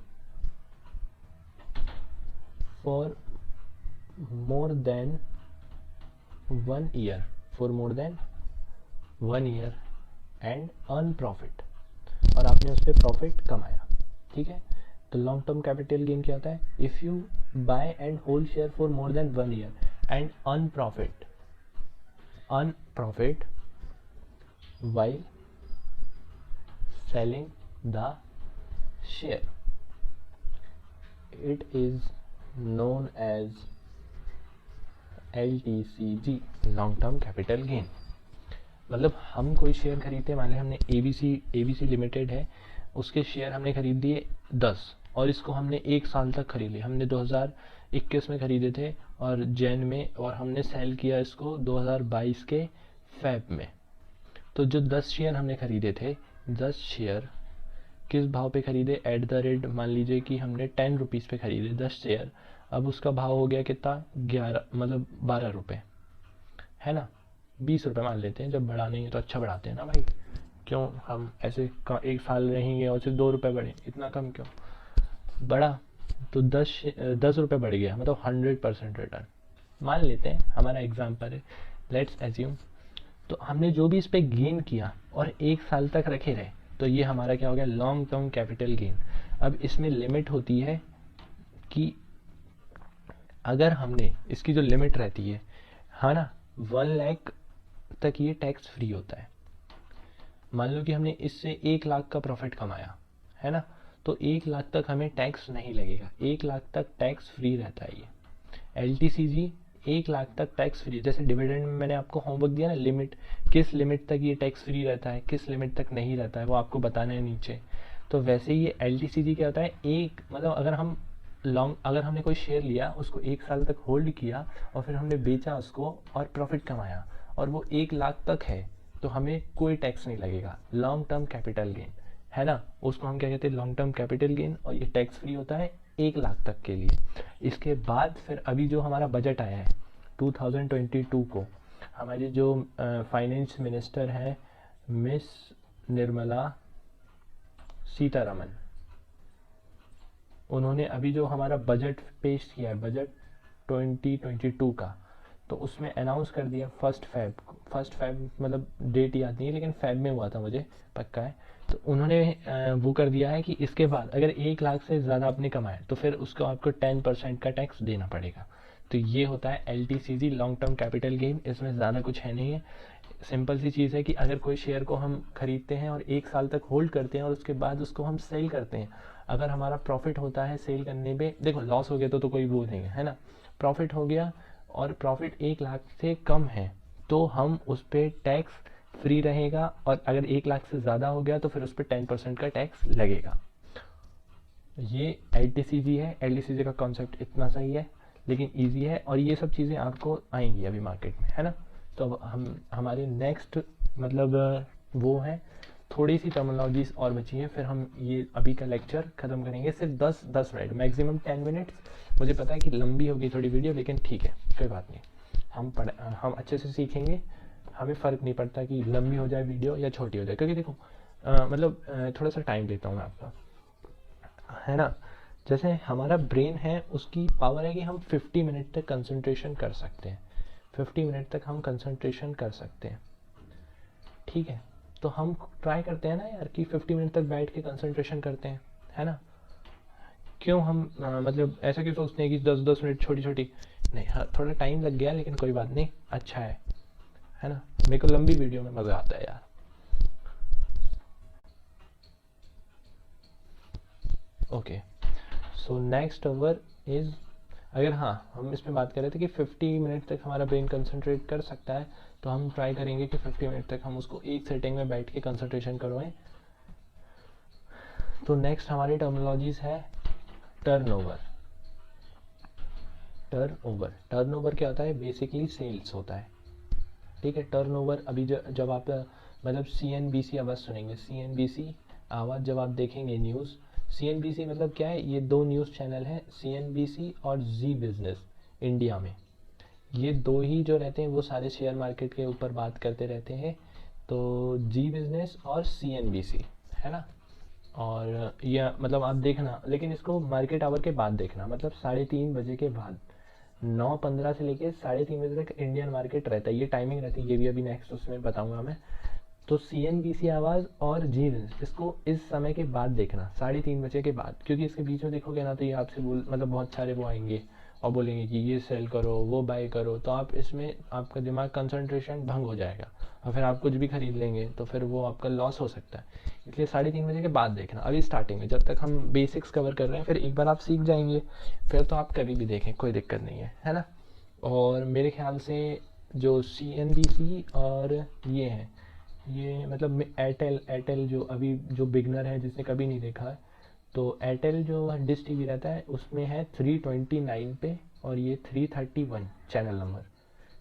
[SPEAKER 1] for more than 1 year and earn profit, और आपने उस पर प्रॉफिट कमाया, ठीक है। तो लॉन्ग टर्म कैपिटल गेन क्या होता है, if you buy and hold share for more than 1 year and earn profit while selling the share, it is known as LTCG, long term capital gain. मतलब हम कोई शेयर खरीदते हैं, मान लें हमने ABC लिमिटेड है, उसके शेयर हमने खरीद दिए 10, और इसको हमने 1 साल तक खरीद लिया। हमने 2021 में खरीदे थे और जैन में, और हमने सेल किया इसको 2022 के फेब में। तो जो 10 शेयर हमने खरीदे थे, 10 शेयर किस भाव पे खरीदे, एट द रेट मान लीजिए कि हमने 10 रुपीज़ पे खरीदे 10 शेयर, अब उसका भाव हो गया कितना, 11 मतलब 12 रुपये, है ना। 20 रुपये मान लेते हैं, जब बढ़ाने हैं तो अच्छा बढ़ाते हैं ना भाई, क्यों हम ऐसे 1 साल रहेंगे और सिर्फ 2 रुपये बढ़े, इतना कम क्यों बढ़ा। तो 10 रुपये बढ़ गया, मतलब 100% रिटर्न मान लेते हैं, हमारा एग्जाम्पल है, लेट्स एज्यूम। तो हमने जो भी इस पे गेन किया और 1 साल तक रखे रहे, तो ये हमारा क्या हो गया, लॉन्ग टर्म कैपिटल गेन। अब इसमें लिमिट होती है कि अगर हमने, इसकी जो लिमिट रहती है ना, 1 लाख तक ये टैक्स फ्री होता है। मान लो कि हमने इससे 1 लाख का प्रॉफिट कमाया, है ना, तो 1 लाख तक हमें टैक्स नहीं लगेगा, 1 लाख तक टैक्स फ्री रहता है ये। LTCG 1 लाख तक टैक्स फ्री, जैसे डिविडेंड में मैंने आपको होमवर्क दिया ना, लिमिट, किस लिमिट तक ये टैक्स फ्री रहता है, किस लिमिट तक नहीं रहता है, वो आपको बताना है नीचे। तो वैसे ही ये LTCG क्या होता है, मतलब अगर हमने कोई शेयर लिया, उसको 1 साल तक होल्ड किया और फिर हमने बेचा उसको और प्रॉफिट कमाया, और वो 1 लाख तक है, तो हमें कोई टैक्स नहीं लगेगा, लॉन्ग टर्म कैपिटल गेन, है ना। उसको हम क्या कहते हैं, लॉन्ग टर्म कैपिटल गेन, और ये टैक्स फ्री होता है 1 लाख तक के लिए। इसके बाद फिर अभी जो हमारा बजट आया है 2022 को, हमारी जो फाइनेंस मिनिस्टर है मिस निर्मला सीतारमन, उन्होंने अभी जो हमारा बजट पेश किया है, बजट 2022 का, तो उसमें अनाउंस कर दिया फर्स्ट फेब मतलब डेट याद नहीं है, लेकिन फेब में हुआ था, मुझे पक्का है। तो उन्होंने वो कर दिया है कि इसके बाद अगर 1 लाख से ज़्यादा आपने कमाया तो फिर उसको आपको 10% का टैक्स देना पड़ेगा। तो ये होता है LTCG, long term capital gain. इसमें ज़्यादा कुछ है नहीं है, सिंपल सी चीज़ है कि अगर कोई शेयर को हम खरीदते हैं और 1 साल तक होल्ड करते हैं और उसके बाद उसको हम सेल करते हैं, अगर हमारा प्रॉफिट होता है सेल करने पे, देखो लॉस हो गया तो कोई वो नहीं है ना, प्रॉफिट हो गया और प्रॉफिट 1 लाख से कम है तो हम उस पर टैक्स फ्री रहेगा, और अगर 1 लाख से ज़्यादा हो गया तो फिर उस पर 10% का टैक्स लगेगा। ये LTCG है, LTCG का कॉन्सेप्ट इतना सही है लेकिन इजी है, और ये सब चीज़ें आपको आएंगी अभी मार्केट में, है ना। तो अब हम हमारे नेक्स्ट मतलब वो है, थोड़ी सी टर्मिनोलॉजीज और बची है, फिर हम ये अभी का लेक्चर ख़त्म करेंगे। सिर्फ 10 मिनट, मैक्सिमम 10 मिनट्स। मुझे पता है कि लंबी होगी थोड़ी वीडियो, लेकिन ठीक है, कोई बात नहीं। हम अच्छे से सीखेंगे, हमें फ़र्क नहीं पड़ता कि लंबी हो जाए वीडियो या छोटी हो जाए, क्योंकि देखो थोड़ा सा टाइम लेता हूँ मैं आपका, है ना। जैसे हमारा ब्रेन है, उसकी पावर है कि हम 50 मिनट तक कंसंट्रेशन कर सकते हैं, 50 मिनट तक हम कंसंट्रेशन कर सकते हैं, ठीक है। तो हम ट्राई करते हैं ना यार कि 50 मिनट तक बैठ के कंसंट्रेशन करते हैं, है ना। क्यों हम मतलब ऐसा क्यों सोचते हैं कि 10-10 मिनट छोटी छोटी, नहीं, हाँ थोड़ा टाइम लग गया लेकिन कोई बात नहीं, अच्छा है ना। मेरे को लंबी वीडियो में मज़ा आता है यार। Okay, so next over is, अगर हाँ हम इस पे बात कर रहे थे कि 50 मिनट तक हमारा ब्रेन कंसंट्रेट कर सकता है, तो हम ट्राई करेंगे कि 50 मिनट तक हम उसको एक सेटिंग में बैठ के कंसंट्रेशन करवाएं। तो नेक्स्ट हमारी टर्मिनोलॉजीज है टर्नओवर। टर्नओवर क्या होता है, बेसिकली सेल्स होता है, ठीक है। टर्नओवर अभी जब आप मतलब CNBC आवाज़ सुनेंगे, CNBC आवाज़ जब आप देखेंगे न्यूज़, CNBC मतलब क्या है, ये दो न्यूज़ चैनल हैं, CNBC और जी बिज़नेस इंडिया में। ये दो ही जो रहते हैं वो सारे शेयर मार्केट के ऊपर बात करते रहते हैं, तो जी बिज़नेस और CNBC, है ना। और यह मतलब आप देखना, लेकिन इसको मार्केट आवर के बाद देखना, मतलब 3:30 बजे के बाद, 9:15 से लेके 3:30 बजे तक इंडियन मार्केट रहता है, ये टाइमिंग रहती है, ये भी अभी नेक्स्ट उसमें बताऊंगा मैं। तो CNBC आवाज़ और जी न्यूज़, इसको इस समय के बाद देखना, 3:30 बजे के बाद, क्योंकि इसके बीच में देखोगे ना तो ये आपसे मतलब बहुत सारे वो आएंगे और बोलेंगे कि ये सेल करो, वो बाय करो, तो आप इसमें आपका दिमाग कंसंट्रेशन भंग हो जाएगा और फिर आप कुछ भी खरीद लेंगे तो फिर वो आपका लॉस हो सकता है। इसलिए 3:30 बजे के बाद देखना, अभी स्टार्टिंग में जब तक हम बेसिक्स कवर कर रहे हैं, फिर एक बार आप सीख जाएंगे फिर तो आप कभी भी देखें, कोई दिक्कत नहीं है ना। और मेरे ख्याल से जो CNBC और ये हैं, ये मतलब एयरटेल जो अभी जो बिगनर है जिसने कभी नहीं देखा है, तो एयरटेल जो डिश टीवी रहता है उसमें है 329 पे, और ये 331 चैनल नंबर,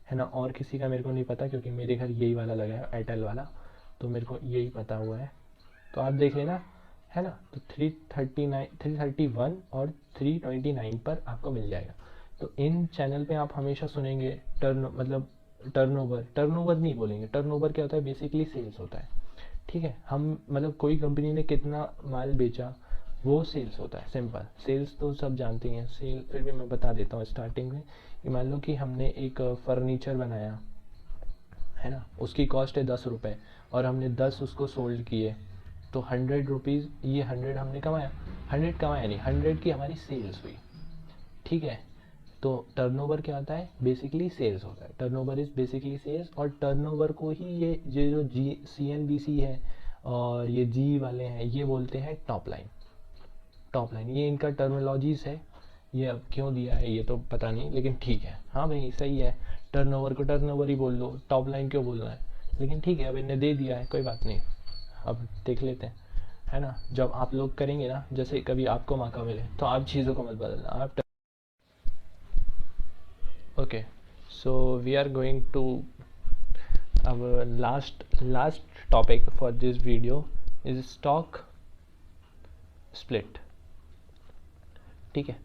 [SPEAKER 1] है ना। और किसी का मेरे को नहीं पता, क्योंकि मेरे घर यही वाला लगा है, एयरटेल वाला, तो मेरे को यही पता हुआ है, तो आप देख लेना, है ना। तो 331 और 329 पर आपको मिल जाएगा। तो इन चैनल पे आप हमेशा सुनेंगे टर्नओवर नहीं बोलेंगे, टर्नओवर क्या होता है, बेसिकली सेल्स होता है, ठीक है। हम मतलब कोई कंपनी ने कितना माल बेचा, वो सेल्स होता है, सिंपल। सेल्स तो सब जानते हैं, सेल फिर भी मैं बता देता हूँ स्टार्टिंग में, कि मान लो कि हमने एक फर्नीचर बनाया, है ना, उसकी कॉस्ट है 10 रुपये, और हमने 10 उसको सोल्ड किए, तो 100 रुपीज़, ये 100 हमने कमाया, 100 कमाया नहीं, 100 की हमारी सेल्स हुई, ठीक है। तो टर्नओवर क्या होता है, बेसिकली सेल्स होता है, टर्नओवर इज़ बेसिकली सेल्स, और टर्नओवर को ही ये जो जी CNBC है और ये जी वाले हैं, ये बोलते हैं टॉप लाइन। टॉप लाइन ये इनका टर्मिनोलॉजीज है, ये अब क्यों दिया है ये तो पता नहीं, लेकिन ठीक है, हाँ भाई सही है, टर्नओवर को टर्नओवर ही बोल लो, टॉप लाइन क्यों बोलना है, लेकिन ठीक है, अब इन्हें दे दिया है, कोई बात नहीं, अब देख लेते हैं, है ना। जब आप लोग करेंगे ना, जैसे कभी आपको मौका मिले, तो आप चीज़ों को मत बदलना, आप okay. So we are going to our last topic for this video is stock split, ठीक है।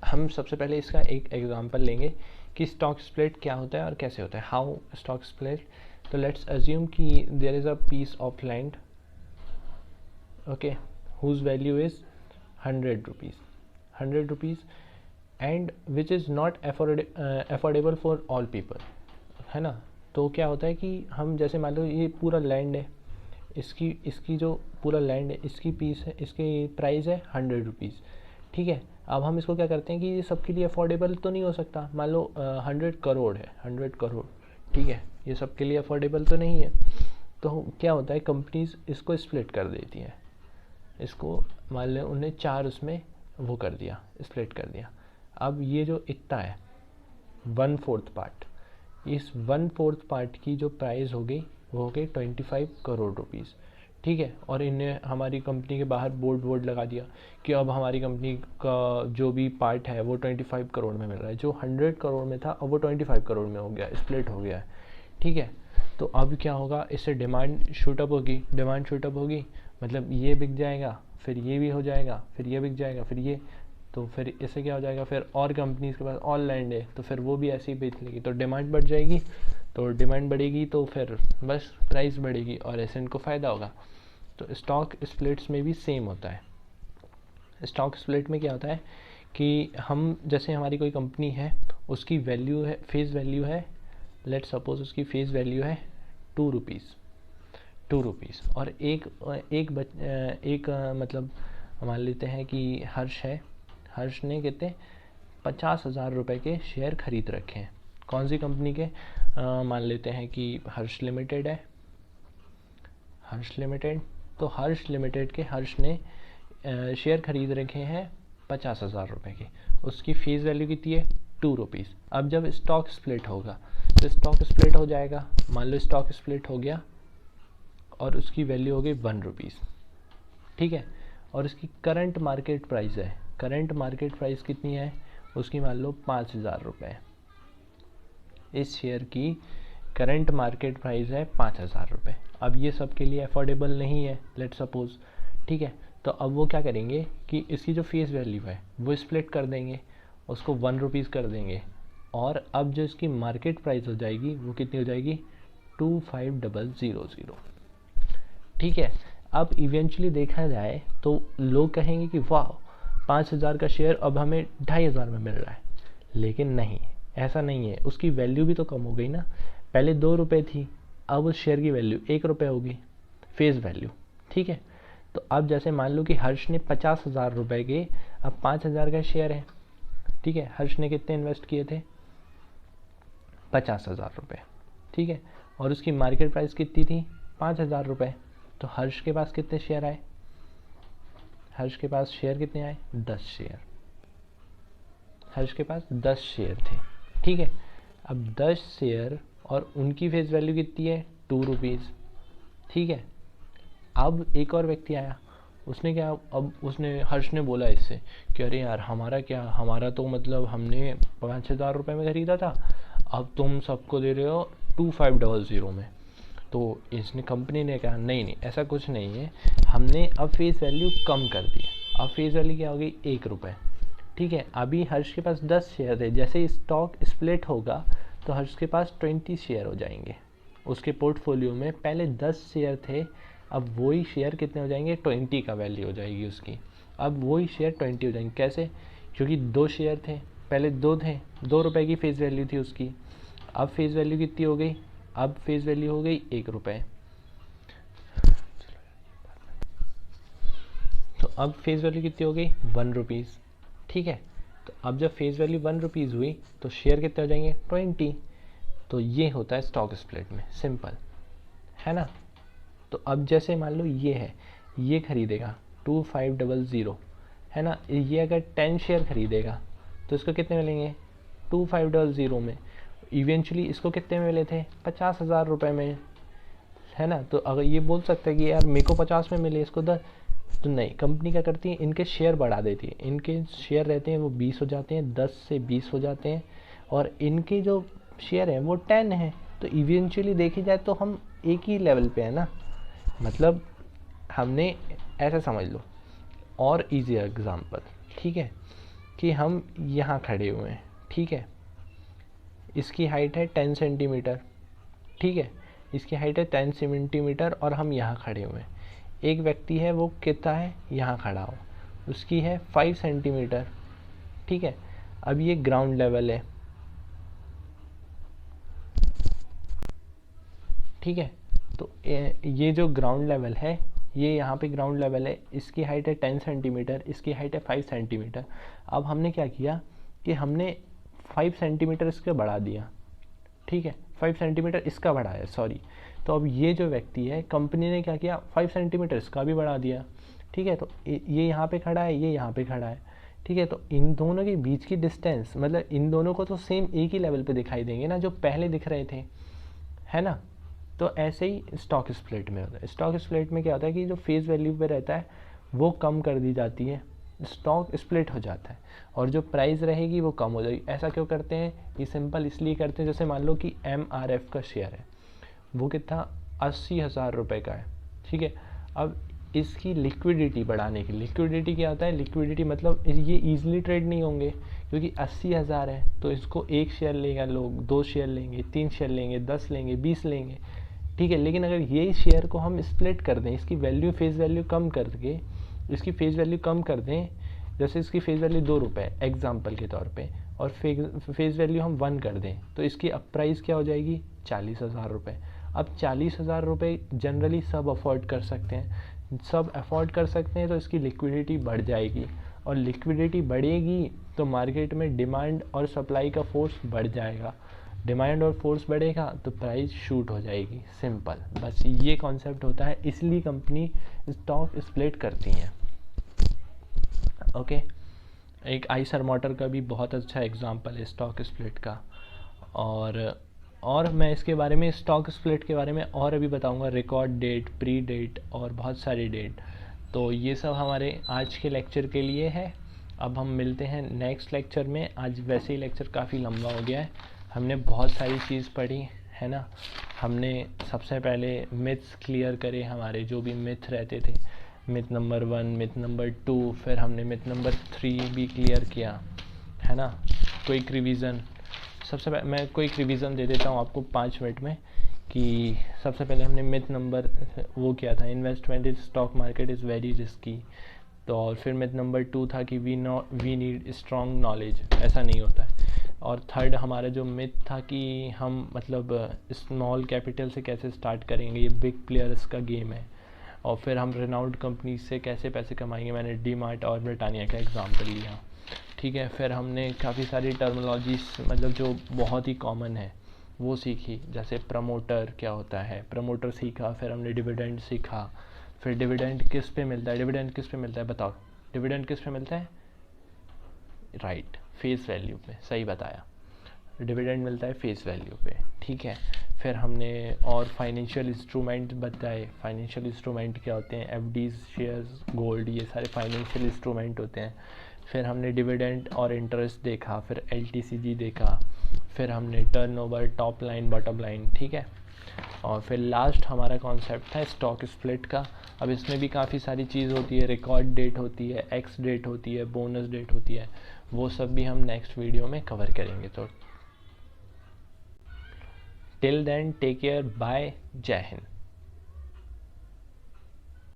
[SPEAKER 1] हम सबसे पहले इसका एक एग्जांपल लेंगे कि स्टॉक स्प्लिट क्या होता है और कैसे होता है, हाउ स्टॉक स्प्लिट। तो लेट्स अज्यूम कि there is a piece of land, okay, whose value is 100 rupees and which is not affordable for all people, है ना। तो क्या होता है कि हम जैसे मान लो ये पूरा लैंड है, इसकी इसकी जो पूरा लैंड है, इसकी पीस है, इसकी प्राइस है 100 रुपीज़, ठीक है। अब हम इसको क्या करते हैं कि ये सबके लिए अफोर्डेबल तो नहीं हो सकता, मान लो 100 करोड़ है, 100 करोड़, ठीक है, ये सबके लिए अफोर्डेबल तो नहीं है। तो क्या होता है, कंपनीज इसको स्प्लिट कर देती हैं, इसको मान लो उन्हें 4 उसमें वो कर दिया, स्प्लिट कर दिया। अब ये जो इतना है 1/4 पार्ट, इस 1/4 पार्ट की जो प्राइस हो गई वो हो गई 25 करोड़ रुपीज़, ठीक है, और इन्हें हमारी कंपनी के बाहर बोर्ड लगा दिया कि अब हमारी कंपनी का जो भी पार्ट है वो 25 करोड़ में मिल रहा है, जो 100 करोड़ में था अब वो 25 करोड़ में हो गया, स्प्लिट हो गया है। ठीक है, तो अब क्या होगा, इससे डिमांड शूटअप होगी, डिमांड शूटअप होगी मतलब ये बिक जाएगा, फिर ये भी हो जाएगा, फिर ये बिक जाएगा, फिर ये, तो फिर इससे क्या हो जाएगा, फिर और कंपनीज के पास और लैंड है तो फिर वो भी ऐसे ही बेच लेगी, तो डिमांड बढ़ जाएगी, तो डिमांड बढ़ेगी तो फिर बस प्राइस बढ़ेगी और ऐसे इनको फ़ायदा होगा। तो स्टॉक स्प्लिट्स में भी सेम होता है। स्टॉक स्प्लिट में क्या होता है कि हम जैसे हमारी कोई कंपनी है, उसकी वैल्यू है, फेस वैल्यू है, लेट सपोज उसकी फेस वैल्यू है 2 रुपीज़ और एक मतलब मान लेते हैं कि हर्ष है, हर्ष ने कितने 50,000 रुपये के शेयर खरीद रखे हैं। कौन सी कंपनी के, मान लेते हैं कि हर्ष लिमिटेड है, हर्ष लिमिटेड, तो हर्ष लिमिटेड के हर्ष ने शेयर खरीद रखे हैं 50,000 रुपये के, उसकी फेस वैल्यू कितनी है 2 रुपीज़। अब जब स्टॉक स्प्लिट होगा तो स्टॉक स्प्लिट हो जाएगा, मान लो स्टॉक स्प्लिट हो गया और उसकी वैल्यू हो गई 1 रुपीज़। ठीक है, और उसकी करंट मार्केट प्राइस है, करंट मार्केट प्राइस कितनी है उसकी, मान लो 5,000 रुपये। इस शेयर की करंट मार्केट प्राइस है 5,000 रुपये। अब ये सबके लिए अफोर्डेबल नहीं है लेट सपोज। ठीक है, तो अब वो क्या करेंगे कि इसकी जो फेस वैल्यू है वो स्प्लिट कर देंगे, उसको 1 रुपीज़ कर देंगे, और अब जो इसकी मार्केट प्राइस हो जाएगी वो कितनी हो जाएगी 25,000। ठीक है, अब इवेंचुअली देखा जाए तो लोग कहेंगे कि वाह 5,000 का शेयर अब हमें 2,500 में मिल रहा है, लेकिन नहीं, ऐसा नहीं है, उसकी वैल्यू भी तो कम हो गई ना। पहले 2 रुपये थी, अब उस शेयर की वैल्यू 1 रुपये होगी, फेस वैल्यू। ठीक है, तो अब जैसे मान लो कि हर्ष ने 50,000 रुपये के, अब 5,000 का शेयर है। ठीक है, हर्ष ने कितने इन्वेस्ट किए थे 50,000 रुपये। ठीक है, और उसकी मार्केट प्राइस कितनी थी 5,000 रुपये। तो हर्ष के पास कितने शेयर आए, हर्ष के पास शेयर कितने आए 10 शेयर, हर्ष के पास 10 शेयर थे। ठीक है, अब 10 शेयर और उनकी फेस वैल्यू कितनी है 2 रुपीज़। ठीक है, अब एक और व्यक्ति आया, उसने क्या, अब उसने हर्ष ने बोला इससे कि अरे यार हमारा क्या, हमारा तो मतलब हमने 5,000 रुपये में ख़रीदा था, अब तुम सबको दे रहे हो 2500 में। तो इसने कंपनी ने कहा नहीं नहीं ऐसा कुछ नहीं है, हमने अब फेस वैल्यू कम कर दी, अब फेस वैल्यू क्या हो गई 1 रुपये। ठीक है, अभी हर्ष के पास 10 शेयर थे, जैसे स्टॉक स्प्लिट होगा तो हर्ष के पास 20 शेयर हो जाएंगे। उसके पोर्टफोलियो में पहले 10 शेयर थे, अब वही शेयर कितने हो जाएंगे 20 का वैल्यू हो जाएगी उसकी। अब वही शेयर 20 हो जाएंगे, कैसे, क्योंकि 2 शेयर थे, पहले 2 थे, 2 रुपये की फेस वैल्यू थी उसकी, अब फेस वैल्यू कितनी हो गई, अब फेस वैल्यू हो गई 1 रुपये। तो अब फेस वैल्यू कितनी हो गई 1 रुपीज़। ठीक है, तो अब जब फेस वैल्यू 1 रुपीज़ हुई तो शेयर कितने हो जाएंगे 20। तो ये होता है स्टॉक स्प्लिट में, सिंपल है ना। तो अब जैसे मान लो ये है, ये खरीदेगा 2500 है ना, ये अगर 10 शेयर खरीदेगा तो इसको कितने मिलेंगे 2500 में। इवेंचुअली इसको कितने में मिले थे 50,000 रुपये में, है ना। तो अगर ये बोल सकते हैं कि यार मेरे को 50 में मिले, इसको 10, तो नहीं, कंपनी क्या करती है इनके शेयर बढ़ा देती है, इनके शेयर रहते हैं वो 20 हो जाते हैं, 10 से 20 हो जाते हैं, और इनके जो शेयर हैं वो 10 है। तो इवेंचुअली देखी जाए तो हम एक ही लेवल पे है ना, मतलब हमने ऐसा समझ लो। और इजी एग्जांपल, ठीक है, कि हम यहाँ खड़े हुए हैं, ठीक है, इसकी हाइट है 10 सेंटीमीटर, ठीक है, इसकी हाइट है 10 सेंटीमीटर और हम यहाँ खड़े हुए हैं। एक व्यक्ति है वो कितना है यहाँ खड़ा हो, उसकी है 5 सेंटीमीटर, ठीक है। अब ये ग्राउंड लेवल है, ठीक है, तो ये जो ग्राउंड लेवल है, ये यहाँ पे ग्राउंड लेवल है, इसकी हाइट है 10 सेंटीमीटर, इसकी हाइट है 5 सेंटीमीटर। अब हमने क्या किया कि हमने 5 सेंटीमीटर इसका बढ़ा दिया, ठीक है, 5 सेंटीमीटर इसका बढ़ाया, सॉरी। तो अब ये जो व्यक्ति है, कंपनी ने क्या किया 5 सेंटीमीटर इसका भी बढ़ा दिया, ठीक है। तो ये यहाँ पे खड़ा है, ये यहाँ पे खड़ा है, ठीक है। तो इन दोनों के बीच की डिस्टेंस, मतलब इन दोनों को तो सेम एक ही लेवल पे दिखाई देंगे ना, जो पहले दिख रहे थे, है ना। तो ऐसे ही स्टॉक स्प्लिट में होता है। स्टॉक स्प्लिट में क्या होता है कि जो फेस वैल्यू पे रहता है वो कम कर दी जाती है, स्टॉक स्प्लिट हो जाता है, और जो प्राइस रहेगी वो कम हो जाएगी। ऐसा क्यों करते हैं? ये सिंपल इसलिए करते हैं, जैसे मान लो कि MRF का शेयर है, वो कितना 80,000 रुपये का है, ठीक है। अब इसकी लिक्विडिटी बढ़ाने की, लिक्विडिटी क्या होता है? लिक्विडिटी मतलब ये ईजिली ट्रेड नहीं होंगे, क्योंकि 80,000 है तो इसको एक शेयर लेगा लोग, 2 शेयर लेंगे, 3 शेयर लेंगे, 10 लेंगे, 20 लेंगे, ठीक है। लेकिन अगर यही शेयर को हम स्प्लिट कर दें, इसकी वैल्यू फेस वैल्यू कम करके, इसकी फेस वैल्यू कम कर दें, जैसे इसकी फेस वैल्यू 2 रुपये एग्जाम्पल के तौर पे, और फेस वैल्यू हम 1 कर दें, तो इसकी अब प्राइस क्या हो जाएगी? 40,000 रुपये। अब 40,000 रुपये जनरली सब अफोर्ड कर सकते हैं, सब अफोर्ड कर सकते हैं, तो इसकी लिक्विडिटी बढ़ जाएगी, और लिक्विडिटी बढ़ेगी तो मार्केट में डिमांड और सप्लाई का फोर्स बढ़ जाएगा, डिमांड और फोर्स बढ़ेगा तो प्राइस शूट हो जाएगी। सिंपल, बस ये कॉन्सेप्ट होता है, इसलिए कंपनी स्टॉक स्प्लिट करती हैं। ओके, एक आइसर मोटर का भी बहुत अच्छा एग्जांपल है स्टॉक स्प्लिट का। और मैं इसके बारे में, स्टॉक स्प्लिट के बारे में और अभी बताऊंगा, रिकॉर्ड डेट, प्री डेट और बहुत सारी डेट। तो ये सब हमारे आज के लेक्चर के लिए है। अब हम मिलते हैं नेक्स्ट लेक्चर में। आज वैसे ही लेक्चर काफ़ी लंबा हो गया है, हमने बहुत सारी चीज़ पढ़ी है ना। हमने सबसे पहले मिथ्स क्लियर करे, हमारे जो भी मिथ रहते थे, मिथ नंबर 1, मिथ नंबर 2, फिर हमने मिथ नंबर 3 भी क्लियर किया है ना। क्विक रिवीजन, सबसे पहले मैं क्विक रिवीजन दे देता हूँ आपको 5 मिनट में, कि सबसे पहले हमने मिथ नंबर वो किया था, investment in stock market is very risky. तो और फिर मिथ नंबर 2 था कि वी नीड स्ट्रॉन्ग नॉलेज, ऐसा नहीं होता है। और थर्ड हमारा जो मिथ था कि हम मतलब स्मॉल कैपिटल से कैसे स्टार्ट करेंगे, ये बिग प्लेयर्स का गेम है। और फिर हम रेनाउंड कंपनी से कैसे पैसे कमाएंगे, मैंने डीमार्ट और ब्रिटानिया का एग्जांपल लिया, ठीक है। फिर हमने काफ़ी सारी टर्मिनोलॉजीज मतलब जो बहुत ही कॉमन है वो सीखी, जैसे प्रमोटर क्या होता है, प्रमोटर सीखा। फिर हमने डिविडेंड सीखा। फिर डिविडेंड किस पे मिलता है, डिविडेंड किस पे मिलता है बताओ, डिविडेंड किस पे मिलता है? राइट, फेस वैल्यू पे, सही बताया, डिविडेंड मिलता है फेस वैल्यू पे, ठीक है। फिर हमने और फाइनेंशियल इंस्ट्रूमेंट बताए, फाइनेंशियल इंस्ट्रूमेंट क्या होते हैं? एफडीज, शेयर्स, गोल्ड, ये सारे फाइनेंशियल इंस्ट्रूमेंट होते हैं। फिर हमने डिविडेंड और इंटरेस्ट देखा, फिर एलटीसीजी देखा, फिर हमने turnover, top line, bottom line, ठीक है। और फिर लास्ट हमारा कॉन्सेप्ट था स्टॉक स्प्लिट का। अब इसमें भी काफ़ी सारी चीज़ होती है, रिकॉर्ड डेट होती है, एक्स डेट होती है, बोनस डेट होती है, वो सब भी हम नेक्स्ट वीडियो में कवर करेंगे। तो till then take care, bye, Jai Hind.